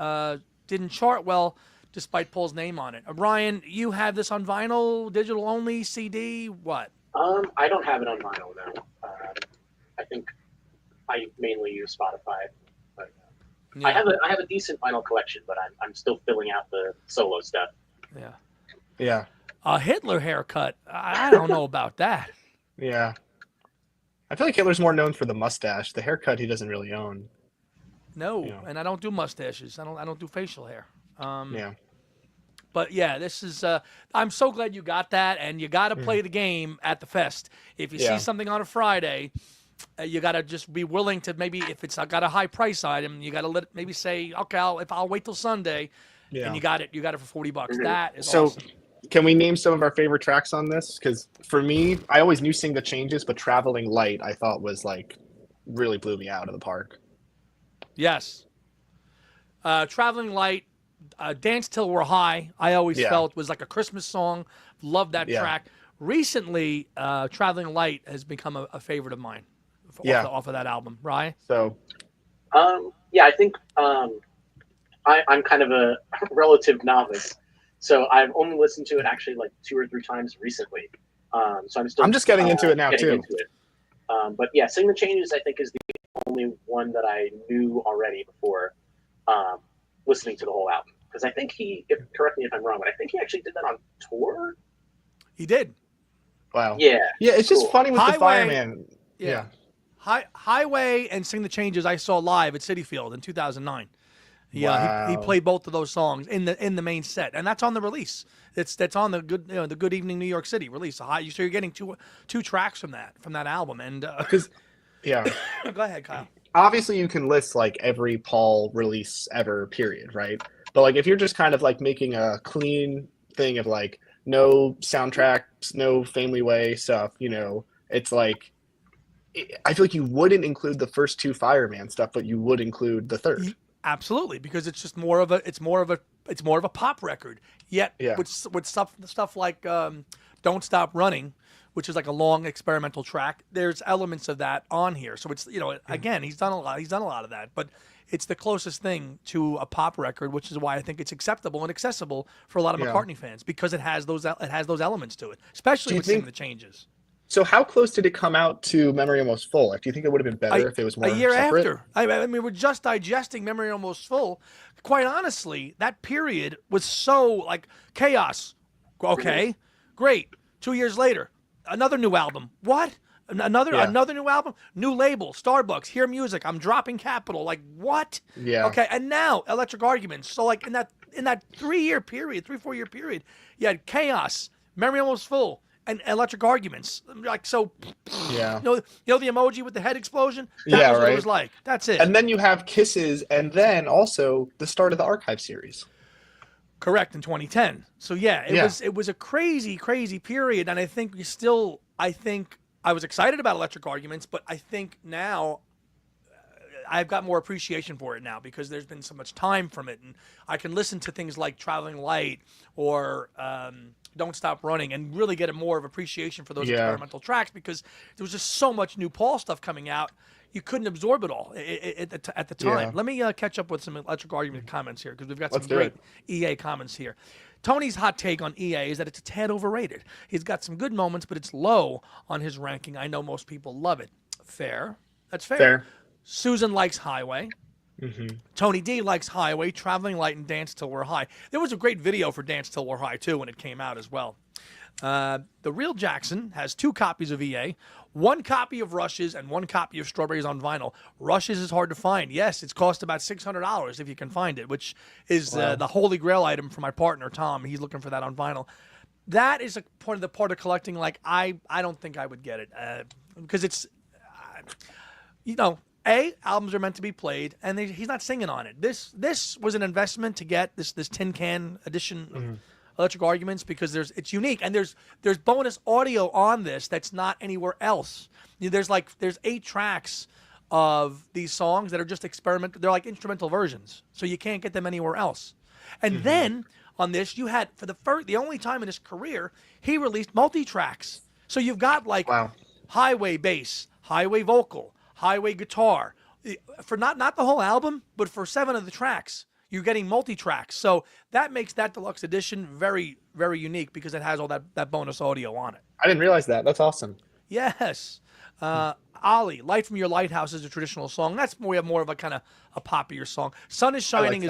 didn't chart well, despite Paul's name on it. Ryan, you have this on vinyl, digital only, CD, what? I don't have it on vinyl now. I think I mainly use Spotify. But, Yeah. I have a decent vinyl collection, but I'm still filling out the solo stuff. Yeah. Yeah. A Hitler haircut. I don't know about that. Yeah. I feel like Hitler's more known for the mustache. The haircut he doesn't really own. No, Yeah. and I don't do mustaches. I don't do facial hair. Yeah. But yeah, this is. I'm so glad you got that, and you got to play the game at the fest. If you see something on a Friday, you got to just be willing to maybe if it's got a high price item, you got to maybe say, okay, I'll wait till Sunday, and you got it for $40. That is awesome. Can we name some of our favorite tracks on this? Because for me, I always knew Sing the Changes, but Traveling Light I thought was like really blew me out of the park. Yes. Traveling Light, Dance Till We're High, I always felt was like a Christmas song. Love that track. Recently, Traveling Light has become a favorite of mine off of that album. Ryan? So, I think I'm kind of a relative novice. So I've only listened to it actually like 2 or 3 times recently. So I'm just getting into it now too. But yeah, Sing the Changes I think is the only one that I knew already before listening to the whole album. Because I think correct me if I'm wrong, but I think he actually did that on tour. He did. Wow. Yeah. Yeah, it's just funny with the Highway. Fireman. Yeah. Highway and Sing the Changes I saw live at Citi Field in 2009. Yeah, he played both of those songs in the main set, and that's on the release. That's on the Good Evening New York City release. So you're getting two tracks from that album, and Yeah. Go ahead, Kyle. Obviously you can list like every Paul release ever, period, right? But like if you're just kind of like making a clean thing of like no soundtracks, no Family Way stuff, it's like I feel like you wouldn't include the first two Fireman stuff, but you would include the third. Absolutely, because it's just more of a pop record. Yet Yeah. with stuff like "Don't Stop Running," which is like a long experimental track, there's elements of that on here. So it's again he's done a lot. He's done a lot of that, but it's the closest thing to a pop record, which is why I think it's acceptable and accessible for a lot of Yeah. McCartney fans because it has those elements to it, especially Do you with Sing think- the Changes. So how close did it come out to Memory Almost Full? Like, do you think it would have been better if it was more a year separate? after. I mean, we're just digesting Memory Almost Full. Quite honestly, that period was so like chaos. Okay, great. 2 years later, another new album. What? Another new album, new label, Starbucks. Hear Music. I'm dropping Capital. Like what? Yeah. Okay, and now Electric Arguments. So like in that 3 year period, 4 year period, you had chaos, Memory Almost Full, and Electric Arguments. Like so. Yeah. You know the emoji with the head explosion? Yeah, was what it right. was like. That's it. And then you have Kisses, and then also the start of the Archive series. Correct, in 2010. So yeah, it was a crazy period, and I think I was excited about Electric Arguments, but I think now I've got more appreciation for it now because there's been so much time from it, and I can listen to things like Traveling Light or Don't Stop Running and really get a more of appreciation for those experimental tracks because there was just so much new Paul stuff coming out. You couldn't absorb it all at the time. Yeah. Let me catch up with some Electric Argument comments here because we've got Let's some do great it. EA comments here. Tony's hot take on EA is that it's a tad overrated. He's got some good moments, but it's low on his ranking. I know most people love it. Fair. That's fair. Fair. Susan likes Highway. Mm-hmm. Tony D likes Highway, Traveling Light, and Dance Till We're High. There was a great video for Dance Till We're High, too, when it came out as well. The Real Jackson has 2 copies of EA, 1 copy of Rushes, and 1 copy of Strawberries on vinyl. Rushes is hard to find. Yes, it's cost about $600 if you can find it, which is the holy grail item for my partner, Tom. He's looking for that on vinyl. That is a part of collecting. Like, I don't think I would get it because it's, albums are meant to be played, and he's not singing on it. This was an investment to get this tin can edition of Electric Arguments because it's unique, and there's bonus audio on this that's not anywhere else. There's 8 tracks of these songs that are just experimental. They're like instrumental versions, so you can't get them anywhere else. And then on this, you had for the only time in his career, he released multi-tracks. So you've got Highway bass, Highway vocal, Highway guitar, for not the whole album, but for 7 of the tracks, you're getting multi-tracks. So that makes that deluxe edition very, very unique because it has all that bonus audio on it. I didn't realize that. That's awesome. Yes. Ollie, Light from Your Lighthouse is a traditional song. That's more of a kind of a poppier song. Sun is Shining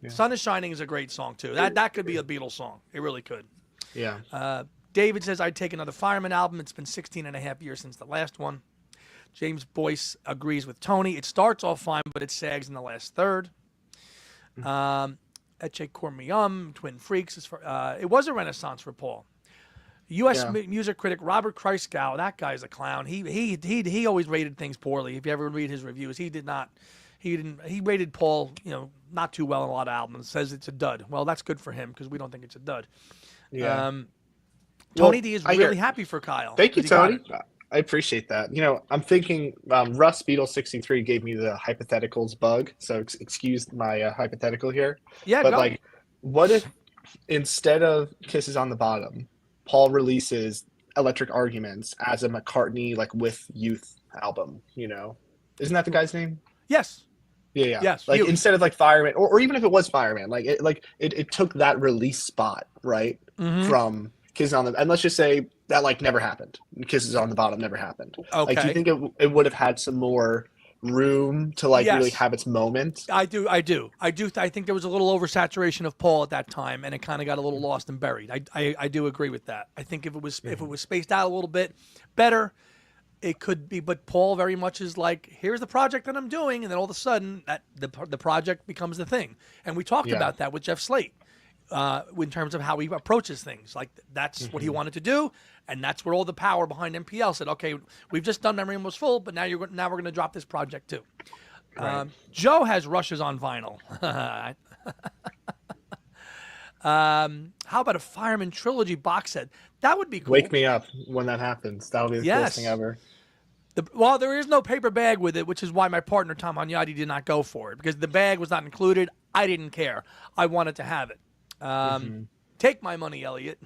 Sun is Shining is a great song too. That could be a Beatles song. It really could. Yeah. David says, I'd take another Fireman album. It's been 16 and a half years since the last one. James Boyce agrees with Tony. It starts off fine, but it sags in the last third. Eche Cormium, Twin Freaks. It was a renaissance for Paul. U.S. music critic Robert Kreisgau, that guy's a clown. He always rated things poorly. If you ever read his reviews, he rated Paul, not too well in a lot of albums. Says it's a dud. Well, that's good for him because we don't think it's a dud. Yeah. Tony D is really happy for Kyle. Thank you, Tony. I appreciate that. I'm thinking Russ Beatles 63 gave me the hypotheticals bug, so excuse my hypothetical here. Yeah, but what if instead of Kisses on the Bottom, Paul releases Electric Arguments as a McCartney with Youth album? Isn't that the guy's name? Yes. Yeah. Yes. Instead of Fireman, or even if it was Fireman, it took that release spot from Kisses on the, and let's just say that never happened. Kisses on the Bottom never happened. Okay. Do you think it would have had some more room to really have its moment? I do. I think there was a little oversaturation of Paul at that time, and it kind of got a little lost and buried. I do agree with that. I think if it was spaced out a little bit better, it could be. But Paul very much is here's the project that I'm doing, and then all of a sudden the project becomes the thing. And we talked about that with Jeff Slate. in terms of how he approaches things. Like that's what he wanted to do, and that's where all the power behind MPL said, okay, we've just done Memory Almost Full, but now we're going to drop this project too. Right. Joe has Rushes on vinyl. How about a Fireman Trilogy box set? That would be cool. Wake me up when that happens. That'll be the coolest thing ever. Well, there is no paper bag with it, which is why my partner Tom Hanyadi did not go for it, because the bag was not included. I didn't care. I wanted to have it. Take my money, Elliot.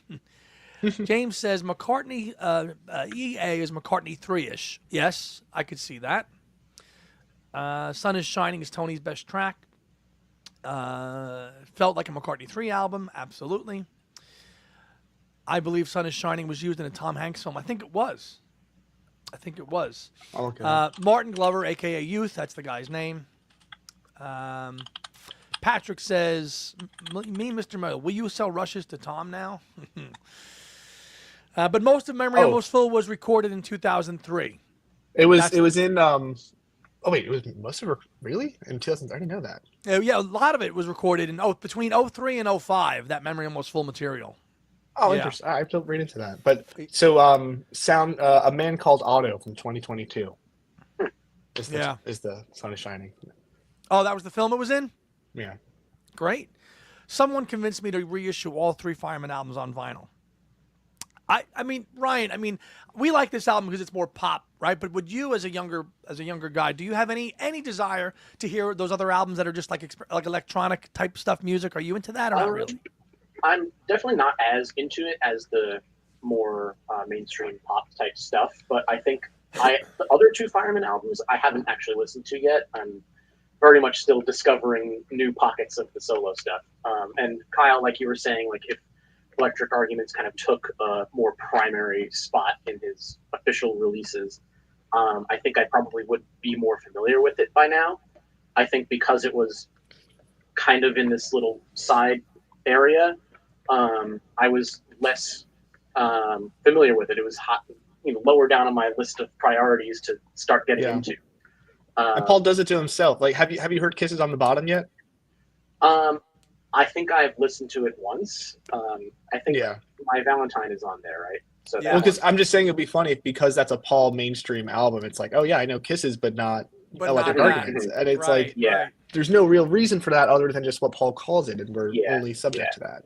James says McCartney EA is McCartney 3-ish. Yes, I could see that. Sun is Shining is Tony's best track. Felt like a McCartney 3 album. Absolutely. I believe Sun is Shining was used in a Tom Hanks film. I think it was. Okay. Martin Glover, a.k.a. Youth. That's the guy's name. Patrick says, me, Mr. Miller, will you sell Rushes to Tom now? But most of Memory Almost Full was recorded in 2003. It was in oh wait, it was most of it really in 2000. I didn't know that. Yeah, a lot of it was recorded in between 03 and 05. That Memory Almost Full material. Oh, Yeah. interesting. I have to read into that. But so A Man Called Otto from 2022. Is the Sun is Shining. Oh, that was the film it was in? Yeah. Great. Someone convinced me to reissue all 3 Fireman albums on vinyl. I mean, Ryan, we like this album because it's more pop, right? But would you, as a younger guy, do you have any desire to hear those other albums that are just like electronic type stuff, music? Are you into that or not really? I'm definitely not as into it as the more mainstream pop type stuff, but I think the other 2 Fireman albums I haven't actually listened to yet. I'm very much still discovering new pockets of the solo stuff. And Kyle, like you were saying, like if Electric Arguments kind of took a more primary spot in his official releases, I think I probably would be more familiar with it by now. I think because it was kind of in this little side area, I was less familiar with it. It was lower down on my list of priorities to start getting into. And Paul does it to himself. Like, have you heard Kisses on the Bottom yet? I think I've listened to it once. I think My Valentine is on there, right? So well, because I'm just saying it'd be funny because that's a Paul mainstream album. It's like, oh yeah, I know Kisses, but not Electric Arguments, and it's right. There's no real reason for that other than just what Paul calls it, and we're only subject to that,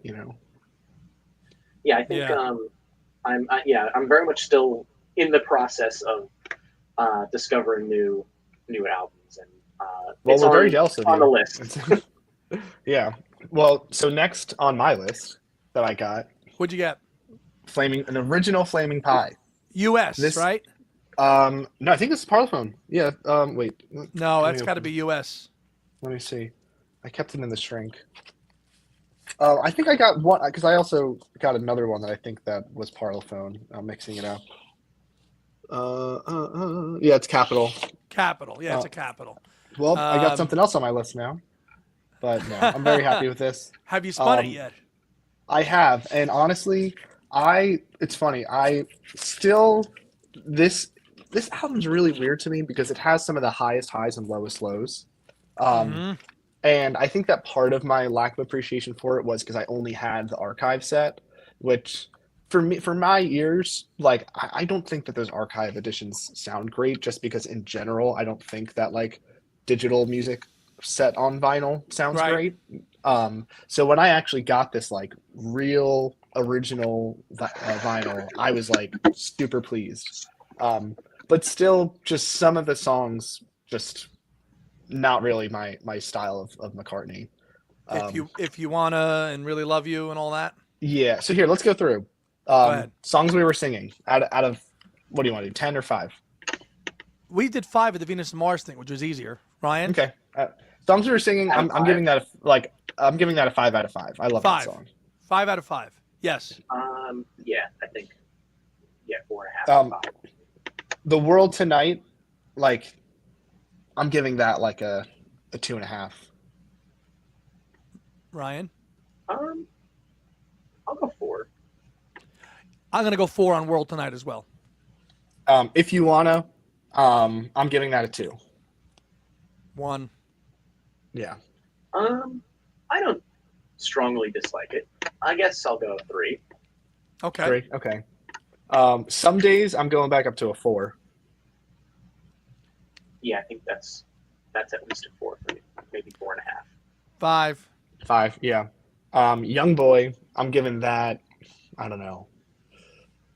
Yeah, I think I'm very much still in the process of discovering new albums, and well, we're very jealous of you. On the list. Yeah. Well, so next on my list that I got, What'd you get? an original Flaming Pie. U.S. right? No, I think this is Parlophone. Yeah. Wait. No, that's got to be U.S. Let me see. I kept it in the shrink. I think I got one because I also got another one that I think that was Parlophone. I'm mixing it up. Yeah, it's Capital. Capital. Yeah, it's a Capital. Well, I got something else on my list now. But no, I'm very happy with this. Have you spun it yet? I have, and honestly, it's funny. This album's really weird to me because it has some of the highest highs and lowest lows. And I think that part of my lack of appreciation for it was because I only had the archive set, which for my ears, like I don't think that those archive editions sound great just because in general, I don't think that like digital music set on vinyl sounds great. So when I actually got this like real original vinyl, I was like super pleased. But still just some of the songs just not really my style of McCartney. If you wanna and really love you and all that. Yeah. So here, let's go through Go ahead. songs we were singing out of what do you want to do? 10 or 5? We did 5 at the Venus and Mars thing, which was easier. Ryan? Okay. Songs we were singing, I'm giving that a 5 out of 5. I love 5. that song. 5 out of 5. Yes. Yeah, I think 4.5 out of 5. The World Tonight, like I'm giving that like a 2.5. Ryan? I'll go 4. I'm gonna go 4 on World Tonight as well. If you wanna, I'm giving that a 2. 1. Yeah. I don't strongly dislike it. I guess I'll go 3. Okay. 3. Okay. Some days I'm going back up to a 4. Yeah, I think that's at least a 4 for me, maybe 4.5. 5. 5. Yeah. Young Boy, I'm giving that. I don't know.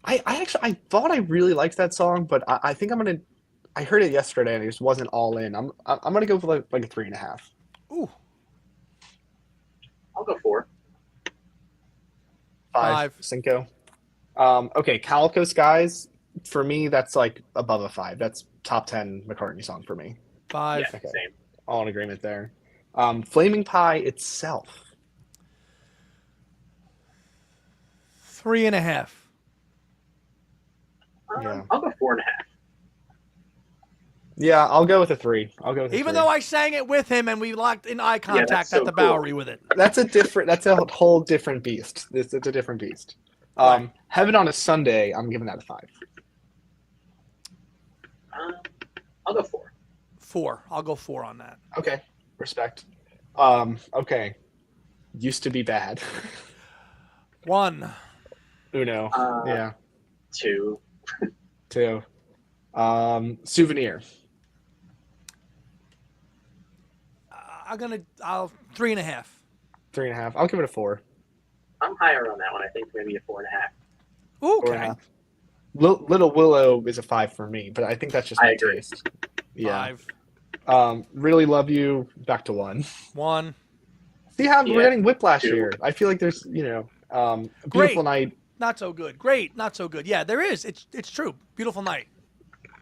I thought I really liked that song, but I think I'm gonna. I heard it yesterday and it just wasn't all in. I'm gonna go for like a 3.5. Ooh. I'll go 4. 5. 5. Cinco. Okay, Calico Skies. For me, that's like above a 5. That's top 10 McCartney song for me. 5. Yeah, Okay. same. All in agreement there. Flaming Pie itself. 3.5. Yeah. I'll go 4.5. Yeah, I'll go with a 3. I'll go with a Even 3. though I sang it with him and we locked in eye contact that's at so the cool. Bowery with it. That's a whole different beast. It's a different beast. Right. Heaven on a Sunday, I'm giving that a 5. I'll go 4. 4. I'll go 4 on that. Okay, respect. Okay, Used to Be Bad. 1. Uno. Yeah, 2. 2. Souvenir. I'll 3.5. 3.5. I'll give it a 4. I'm higher on that one. I think maybe a 4.5. Okay. 4.5. Little Willow is a 5 for me, but I think that's just I my agree. taste. Yeah. 5. Really Love You, back to 1. 1. See how Yeah, we're getting whiplash 2. here. I feel like there's, Great. Beautiful Night. Not so good. Great. Not so good. Yeah, there is. It's true. Beautiful night.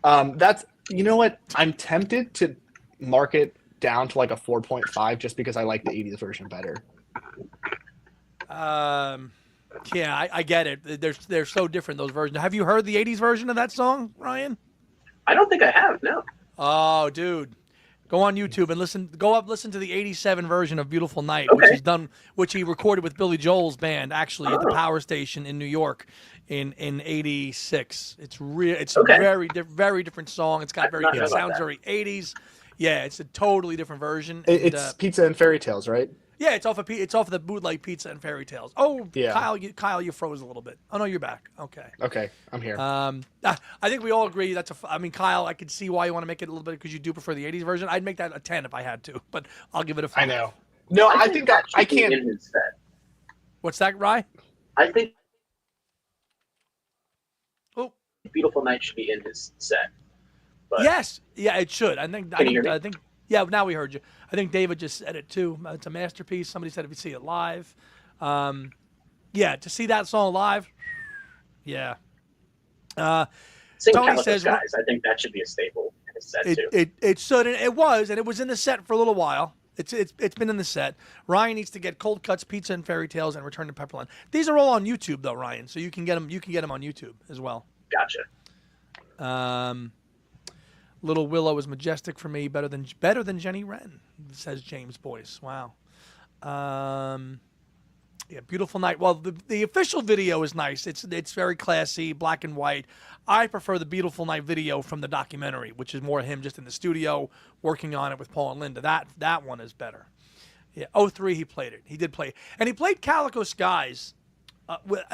That's, you know what? I'm tempted to mark it down to like a 4.5 just because I like the 80s version better. Yeah, I get it. They're so different, those versions. Have you heard the 80s version of that song, Ryan? I don't think I have. No. Oh, dude. Go on YouTube and listen to the 87 version of Beautiful Night, Okay. which he recorded with Billy Joel's band actually at the Oh. power station in New York in 86. It's Okay. a very different song. It's got I did not know about sounds that. very 80s. Yeah, it's a totally different version. It's Pizza and Fairy Tales, right? Yeah, it's off of the bootleg Pizza and Fairy Tales. Oh, Yeah. Kyle, you froze a little bit. Oh no, you're back. Okay. Okay, I'm here. I think we all agree Kyle, I could see why you want to make it a little bit because you do prefer the 80s version. I'd make that a 10 if I had to, but I'll give it a 5. I know. No, I think that I should be can't. in his set. What's that, Rye? I think Oh, Beautiful Night should be in his set. But yes. Yeah, it should. Can you hear me? I think yeah, now we heard you. I think David just said it too. It's a masterpiece. Somebody said if you see it live. Yeah, to see that song live. Yeah. Sing Tony Calico says Skies. I think that should be a staple in his set too. It should, and it was, and it was in the set for a little while. It's been in the set. Ryan needs to get Cold Cuts, Pizza and Fairy Tales, and Return to Pepperland. These are all on YouTube though, Ryan. So you can get them. You can get them on YouTube as well. Gotcha. Little Willow is majestic for me, better than Jenny Wren, says James Boyce. Wow. Yeah, Beautiful Night. Well, the official video is nice. It's very classy, black and white. I prefer the Beautiful Night video from the documentary, which is more him just in the studio working on it with Paul and Linda. That one is better. Yeah, 03 he played it. He did play it. And he played Calico Skies.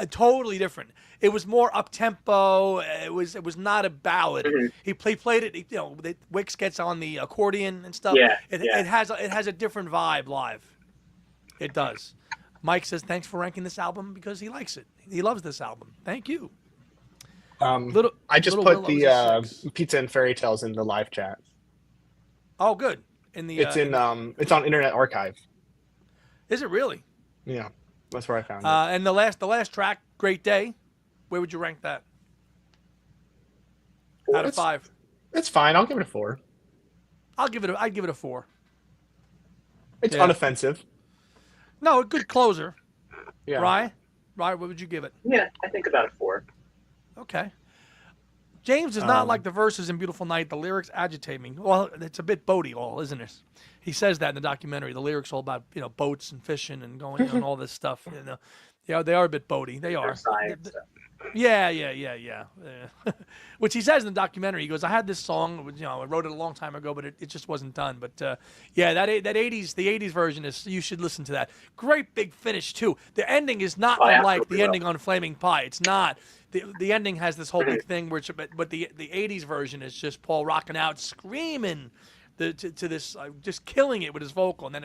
Totally different. It was more up tempo. It was not a ballad. Mm-hmm. He played it. Wicks gets on the accordion and stuff. Yeah, It yeah. has a different vibe live. It does. Mike says thanks for ranking this album because he likes it. He loves this album. Thank you. I just Little put Willow the is a 6. Pizza and Fairy Tales in the live chat. Oh, good. It's on Internet Archive. Is it really? Yeah, that's where I found it. And the last track, Great Day. Where would you rank that? Out of 5. It's fine. I'll give it a 4. I'd give it a 4. It's Yeah. unoffensive. No, a good closer. Yeah. Rye, what would you give it? Yeah, I think about a 4. Okay. James does not like the verses in Beautiful Night. The lyrics agitate me. Well, it's a bit boaty all, isn't it? He says that in the documentary. The lyrics all about boats and fishing and going and all this stuff. Yeah, they are a bit boaty. They are. Science. Yeah. Which he says in the documentary. He goes, "I had this song. I wrote it a long time ago, but it just wasn't done." But yeah, the '80s version is. You should listen to that. Great big finish too. The ending is not unlike the ending on Flaming Pie. It's not. The ending has this whole big thing where, but the '80s version is just Paul rocking out, screaming to this, just killing it with his vocal, and then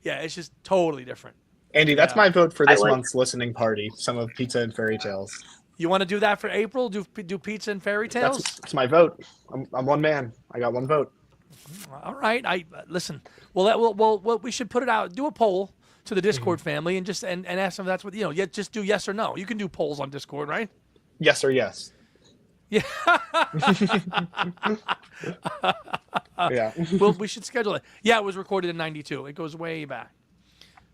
it's just totally different. Andy, that's my vote for this month's listening party. Some of Pizza and Fairy Tales. You want to do that for April? Do Pizza and Fairy Tales? That's my vote. I'm one man. I got one vote. All right. I listen. Well, we should put it out. Do a poll to the Discord family and just and ask them if that's what just do yes or no. You can do polls on Discord, right? Yes or yes. Yeah. Yeah. Well, we should schedule it. Yeah, it was recorded in '92. It goes way back.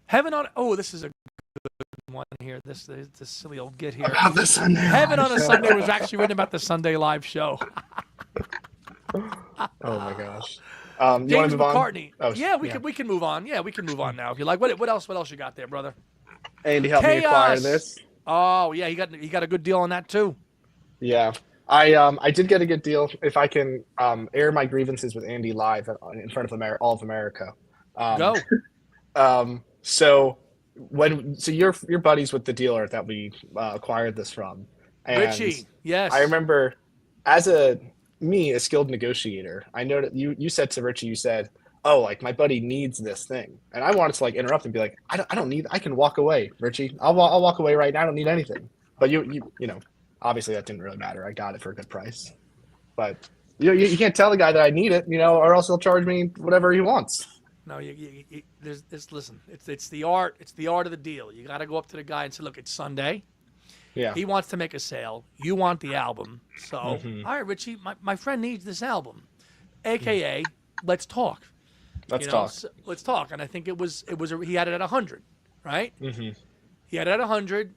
Heaven on. Oh, this is a good one here. This silly old git here. About the Sunday. Heaven on a Sunday was actually written about the Sunday live show. Oh my gosh. You want James to move McCartney. on? Oh, yeah, we can move on. Yeah, we can move on now if you like. What else you got there, brother? Andy, help me acquire this. Oh yeah, he got a good deal on that too. Yeah. I did get a good deal. If I can air my grievances with Andy live in front of all of America. Go. So you're buddies with the dealer that we acquired this from, and Richie. Yes. I remember as a skilled negotiator, I know that you said to Richie, you said, "Oh, like my buddy needs this thing," and I wanted to like interrupt and be like, "I don't need. I can walk away, Richie. I'll walk away right now. I don't need anything." But you know, obviously that didn't really matter. I got it for a good price, but you can't tell the guy that I need it, or else he'll charge me whatever he wants. No, listen. It's the art. It's the art of the deal. You got to go up to the guy and say, "Look, it's Sunday. Yeah. He wants to make a sale. You want the album. So, all right, Richie, my friend needs this album, aka let's talk. Let's talk. Let's talk." And I think he had it at 100, right? Mm-hmm. He had it at 100.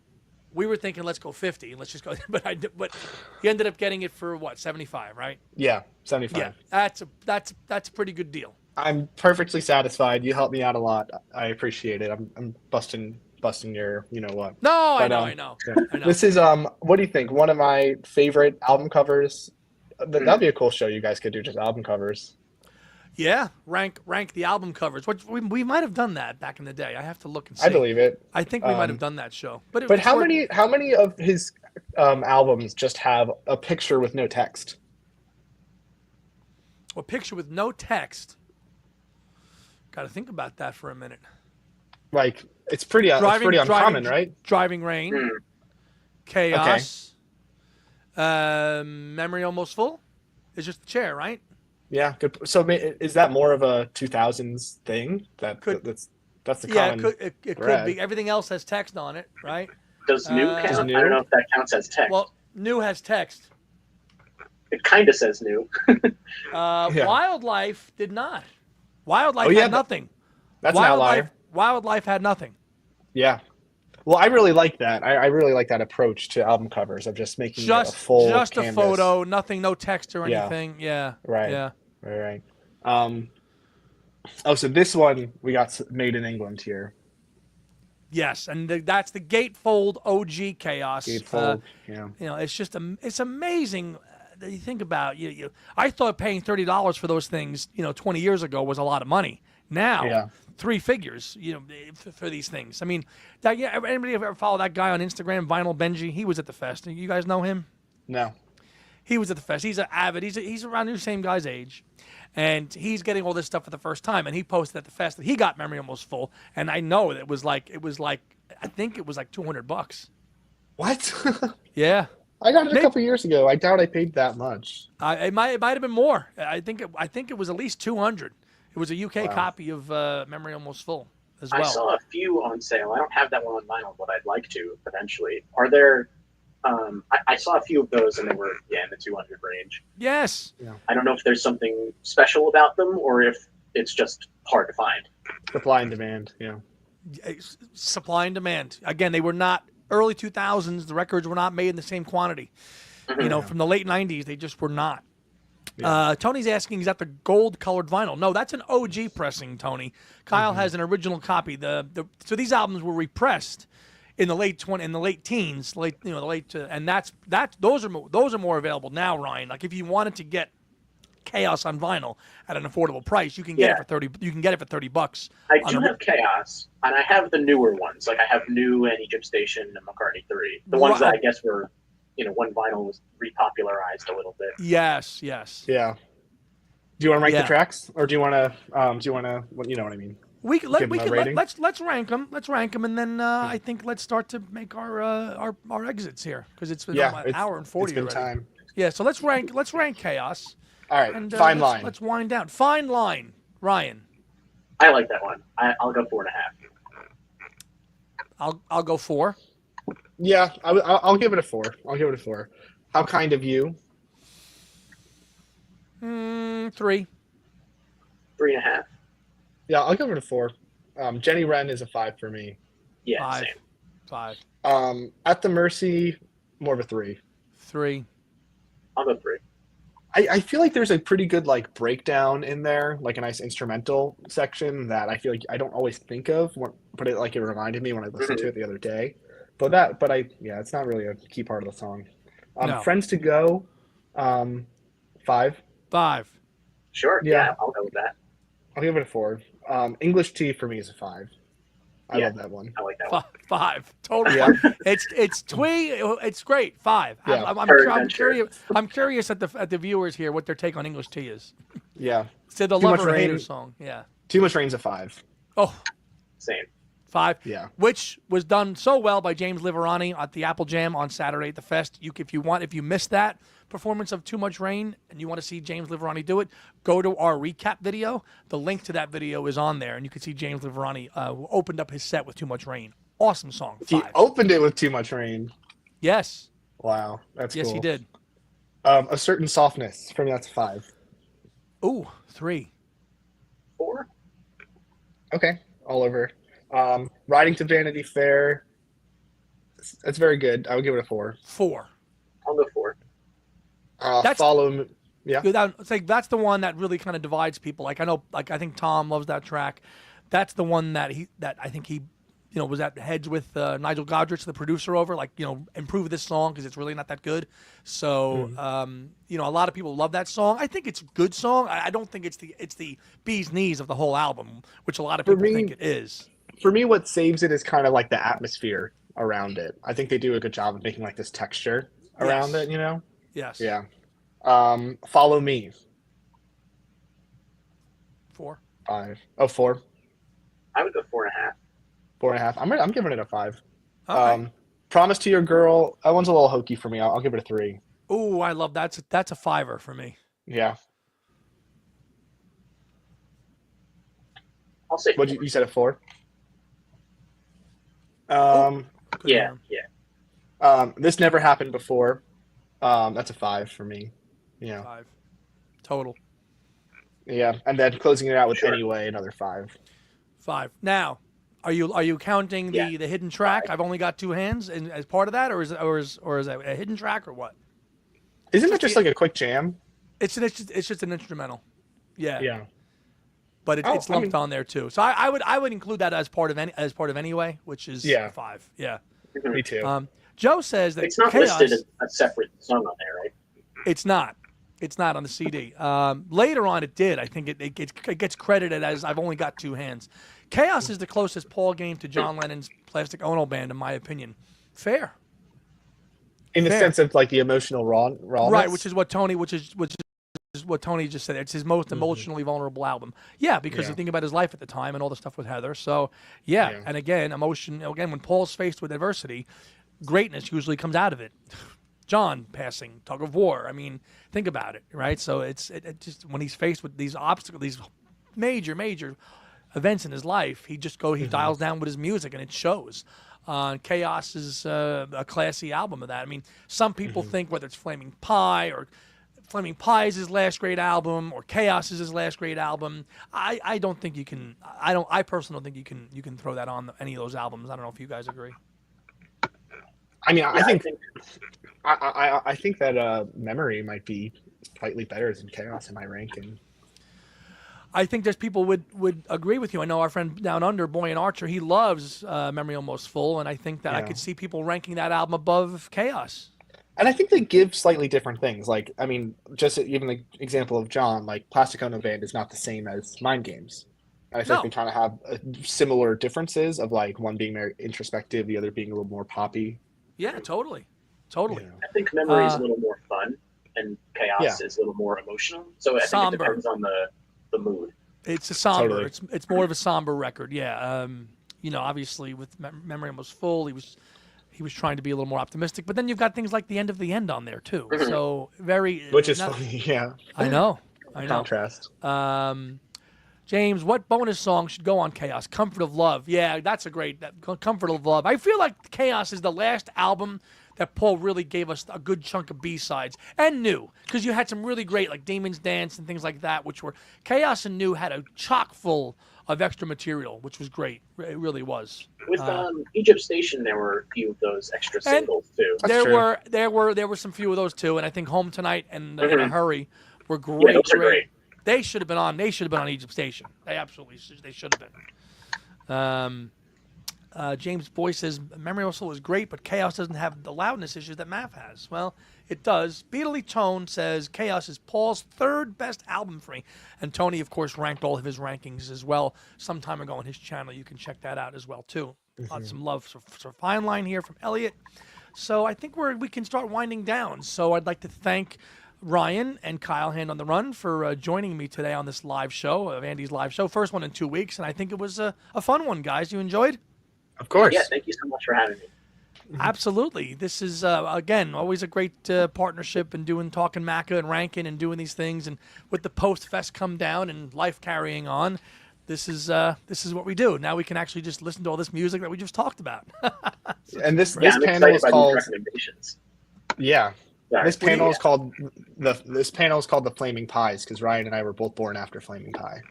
We were thinking, let's go 50. Let's just go. But he ended up getting it for what, 75, right? Yeah, 75. Yeah, that's a pretty good deal. I'm perfectly satisfied. You helped me out a lot. I appreciate it. I'm busting your, what. No, but, I know. Yeah. I know. This is what do you think? One of my favorite album covers. That'd be a cool show you guys could do, just album covers. Yeah, rank the album covers. We might have done that back in the day. I have to look and see. I believe it. I think we might have done that show. But how many of his albums just have a picture with no text? A picture with no text. Got to think about that for a minute. Like it's pretty uncommon, right? Driving Rain, Chaos, Memory Almost Full. It's just the chair, right? Yeah, good. So is that more of a 2000s thing? That's the common. Yeah, it could be. Everything else has text on it, right? Does New count? I don't know if that counts as text. Well, New has text. It kind of says New. Wildlife did not. Wildlife had nothing. That's an outlier. Wildlife had nothing. Yeah. Well, I really like that. I really like that approach to album covers of just making a full canvas. A photo, nothing, no text or anything. Yeah. Right. Yeah. Right. So this one we got made in England here. Yes, and that's the gatefold OG Chaos. Gatefold. Yeah. It's amazing. You think about I thought paying $30 for those things 20 years ago was a lot of money. Now 3 figures for these things. I mean, anybody ever follow that guy on Instagram, Vinyl Benji? He was at the fest. You guys know him? No. He was at the fest. He's an avid. He's around the same guy's age, and he's getting all this stuff for the first time. And he posted at the fest that he got Memory Almost Full, and I know it was like I think it was like $200. What? Yeah. I got it a couple years ago. I doubt I paid that much. It might have been more. I think it was at least 200. It was a UK copy of Memory Almost Full as well. I saw a few on sale. I don't have that one on vinyl, but I'd like to eventually. Are there? I saw a few of those, and they were in the 200 range. Yes. Yeah. I don't know if there's something special about them, or if it's just hard to find. Supply and demand. Yeah. Supply and demand. Again, they were not early 2000s. The records were not made in the same quantity. From the late 90s, they just were not. Yeah. Tony's asking, is that the gold-colored vinyl? No, that's an OG pressing, Tony. Kyle has an original copy. So these albums were repressed in the late teens, and those are more available now, Ryan. Like if you wanted to get Chaos on vinyl at an affordable price, you can get it for 30. You can get it for $30. I do have Chaos, and I have the newer ones. Like I have New and Egypt Station and McCartney 3. The ones that I guess were, when vinyl was repopularized a little bit. Yes. Yeah. Do you want to rank the tracks, or do you want to? You know what I mean? Let's rank them. Let's rank them, and then I think let's start to make our exits here because it's been an hour and 40 it's been already. time. Yeah, so let's rank Chaos. All right, and, Fine Line. Let's wind down. Fine Line, Ryan. I like that one. I'll go 4.5. I'll go 4. Yeah, I'll give it a 4. How Kind of You? 3. 3.5. Yeah, I'll give it a 4. Jenny Wren is a 5 for me. Yeah, 5. same. 5. At the Mercy, more of a 3. 3. I'll go 3. I feel like there's a pretty good breakdown in there, like a nice instrumental section that I feel like I don't always think of, but it reminded me when I listened to it the other day. It's not really a key part of the song. No. Friends to Go, 5. 5. Sure. Yeah, I'll go with that. I'll give it a 4. English Tea for me is a 5. I love that one. I like that one. 5. Totally. Yeah. It's twee. It's great. 5. Yeah. I'm curious. I'm curious at the viewers here what their take on English Tea is. Yeah. It's the Too Much Lover Hater Rain. song. Yeah. Too Much Rain's a 5. Oh. Same. 5. Yeah. Which was done so well by James Liverani at the Apple Jam on Saturday at the Fest. If you missed that performance of Too Much Rain and you want to see James Liverani do it, go to our recap video. The link to that video is on there, and you can see James Liverani who opened up his set with Too Much Rain. Awesome song. 5. He opened it with Too Much Rain. Yes. Wow, that's cool. Yes, he did. A Certain Softness, for me, that's a 5. Ooh, 3. 4. Okay, all over. Riding to Vanity Fair, that's very good. I would give it a 4. 4. I'll go 4. Follow. Yeah. It's like that's the one that really kind of divides people. Like I think Tom loves that track. That's the one that I think he was at heads with Nigel Godrich, the producer, over improve this song because it's really not that good. So a lot of people love that song. I think it's a good song. I don't think it's the bee's knees of the whole album, which a lot of people think it is. For me, what saves it is kind of like the atmosphere around it. I think they do a good job of making this texture around it. Yes. Yeah. Follow Me. 4. 5. Oh, 4. I would go 4.5. 4.5. I'm giving it a 5. Okay. Promise to Your Girl. That one's a little hokey for me. I'll give it a 3. Ooh, I love that. That's a 5er for me. Yeah. I'll say 4. What you said a 4? Yeah. This Never Happened Before. That's a 5 for me. 5. Total. Yeah, and then closing it out with Anyway, another 5. 5. Now, are you counting the hidden track? 5. I've only got 2 hands, and as part of that, or is it a hidden track or what? Isn't it just like a quick jam? It's just an instrumental. Yeah. Yeah. But it's lumped on there too. So I would include that as part of Anyway, which is 5. Yeah. Me too. Joe says that It's not Chaos, listed as a separate song on there, right? It's not. It's not on the CD. Later on, it did. I think it gets credited as I've only got 2 hands. Chaos is the closest Paul game to John Lennon's Plastic Ono Band, in my opinion. Fair. In the sense of the emotional rawness. Right, which is what Tony just said. It's his most emotionally vulnerable album. Yeah, because you think about his life at the time and all the stuff with Heather. So, yeah. And again, when Paul's faced with adversity, greatness usually comes out of it. John passing, tug of war. I mean, think about it, right? So it just when he's faced with these obstacles, these major events in his life, he dials down with his music, and it shows. Chaos is a classy album of that. I mean, some people think whether it's Flaming Pie or Flaming Pie is his last great album or Chaos is his last great album. I don't think you can. I personally don't think you can throw that on any of those albums. I don't know if you guys agree. I mean, I think that Memory might be slightly better than Chaos in my ranking. I think there's people would agree with you. I know our friend down under, Boy and Archer, he loves Memory Almost Full, and I think that I could see people ranking that album above Chaos. And I think they give slightly different things. Like, I mean, just even the example of John, like Plastic Ono Band is not the same as Mind Games. And I think they kind of have similar differences of like one being very introspective, the other being a little more poppy. Yeah, totally. Yeah. I think Memory is a little more fun, and Chaos is a little more emotional. So I think it depends on the mood. It's a somber. Totally. It's more of a somber record. Yeah. Obviously with Memory Almost Full, he was trying to be a little more optimistic. But then you've got things like The End of the End on there too. Mm-hmm. So which is funny. Yeah. I know. Contrast. James, what bonus song should go on Chaos? Comfort of Love. Yeah, that's a great Comfort of Love. I feel like Chaos is the last album that Paul really gave us a good chunk of B-sides and New, because you had some really great like Damon's Dance and things like that, which were Chaos and New had a chock full of extra material, which was great. It really was. With Egypt Station, there were a few of those extra singles too. There were some few of those too, and I think Home Tonight and In a Hurry were great. Yeah, those are great. They should have been on. They should have been on Egypt Station. They absolutely should have been. James Boy says Memory also is great, but Chaos doesn't have the loudness issues that Math has. Well, it does. Beatly Tone says Chaos is Paul's third best album for me, and Tony, of course, ranked all of his rankings as well some time ago on his channel. You can check that out as well too. Some love for Fine Line here from Elliot. So I think we can start winding down. So I'd like to thank Ryan and Kyle Hand on the Run for joining me today on this live show, of Andy's live show. First one in 2 weeks, and I think it was a fun one, guys. You enjoyed? Of course. Yeah, thank you so much for having me. Absolutely. This is, again, always a great partnership and talking Macca and ranking and doing these things. And with the post-fest come down and life carrying on, this is what we do. Now we can actually just listen to all this music that we just talked about. And this I'm panel is excited by these called... recommendations. Yeah. Sorry. This panel is called the Flaming Pies, because Ryan and I were both born after Flaming Pie.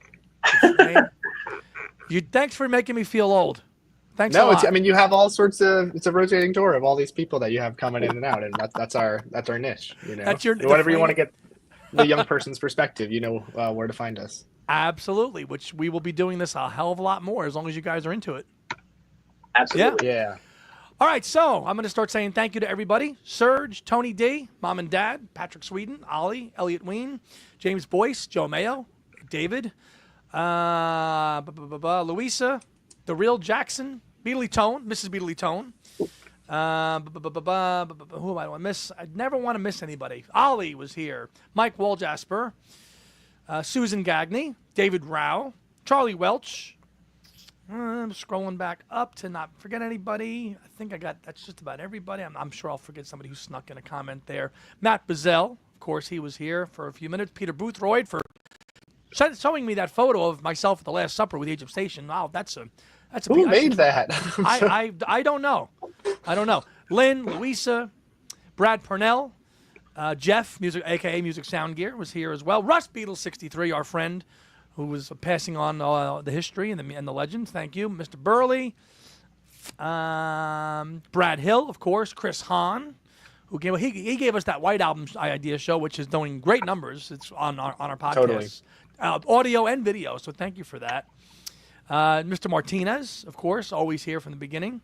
Thanks for making me feel old. Thanks a No, lot. I mean, you have all sorts of. It's a rotating door of all these people that you have coming in and out, and that's our niche. You know, That's whatever you want to get the young person's perspective, you know where to find us. Absolutely, which we will be doing this a hell of a lot more as long as you guys are into it. Absolutely. Yeah. All right, so I'm going to start saying thank you to everybody. Serge, Tony D, Mom and Dad, Patrick Sweden, Ollie, Elliot Ween, James Boyce, Joe Mayo, David, Louisa, The Real Jackson, Beatly Tone, Mrs. Beatly Tone. Who am I going to miss? I never want to miss anybody. Ollie was here. Mike Waljasper, Susan Gagney, David Rao, Charlie Welch. I'm scrolling back up to not forget anybody. I think that's just about everybody. I'm sure I'll forget somebody who snuck in a comment there. Matt Bazell, of course, he was here for a few minutes. Peter Boothroyd for showing me that photo of myself at the Last Supper with Egypt Station. Wow, that's a Who made that? I don't know. Lynn, Louisa, Brad Purnell, Jeff, aka Music Sound Gear, was here as well. Russ Beatles 63, our friend, who was passing on the history and the legends. Thank you, Mr. Burley, Brad Hill, of course, Chris Hahn, who gave us that White Album idea show, which is doing great numbers. It's on our podcast, Totally. Audio and video. So thank you for that. Mr. Martinez, of course, always here from the beginning.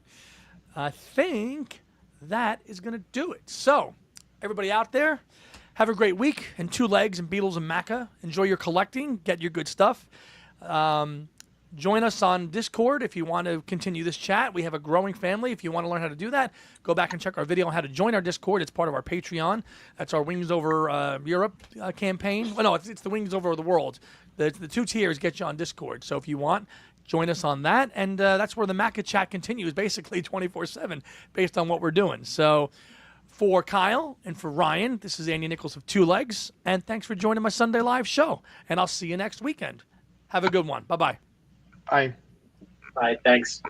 I think that is going to do it. So, everybody out there, have a great week and 2 legs and Beatles and Macca. Enjoy your collecting. Get your good stuff. Join us on Discord if you want to continue this chat. We have a growing family. If you want to learn how to do that, go back and check our video on how to join our Discord. It's part of our Patreon. That's our Wings Over Europe campaign. Well, no, it's the Wings Over the World. The 2 tiers get you on Discord. So if you want, join us on that. And that's where the Macca chat continues, basically 24/7, based on what we're doing. So for Kyle and for Ryan, this is Andy Nichols of 2 Legs. And thanks for joining my Sunday live show. And I'll see you next weekend. Have a good one. Bye-bye. Bye. Bye. Thanks.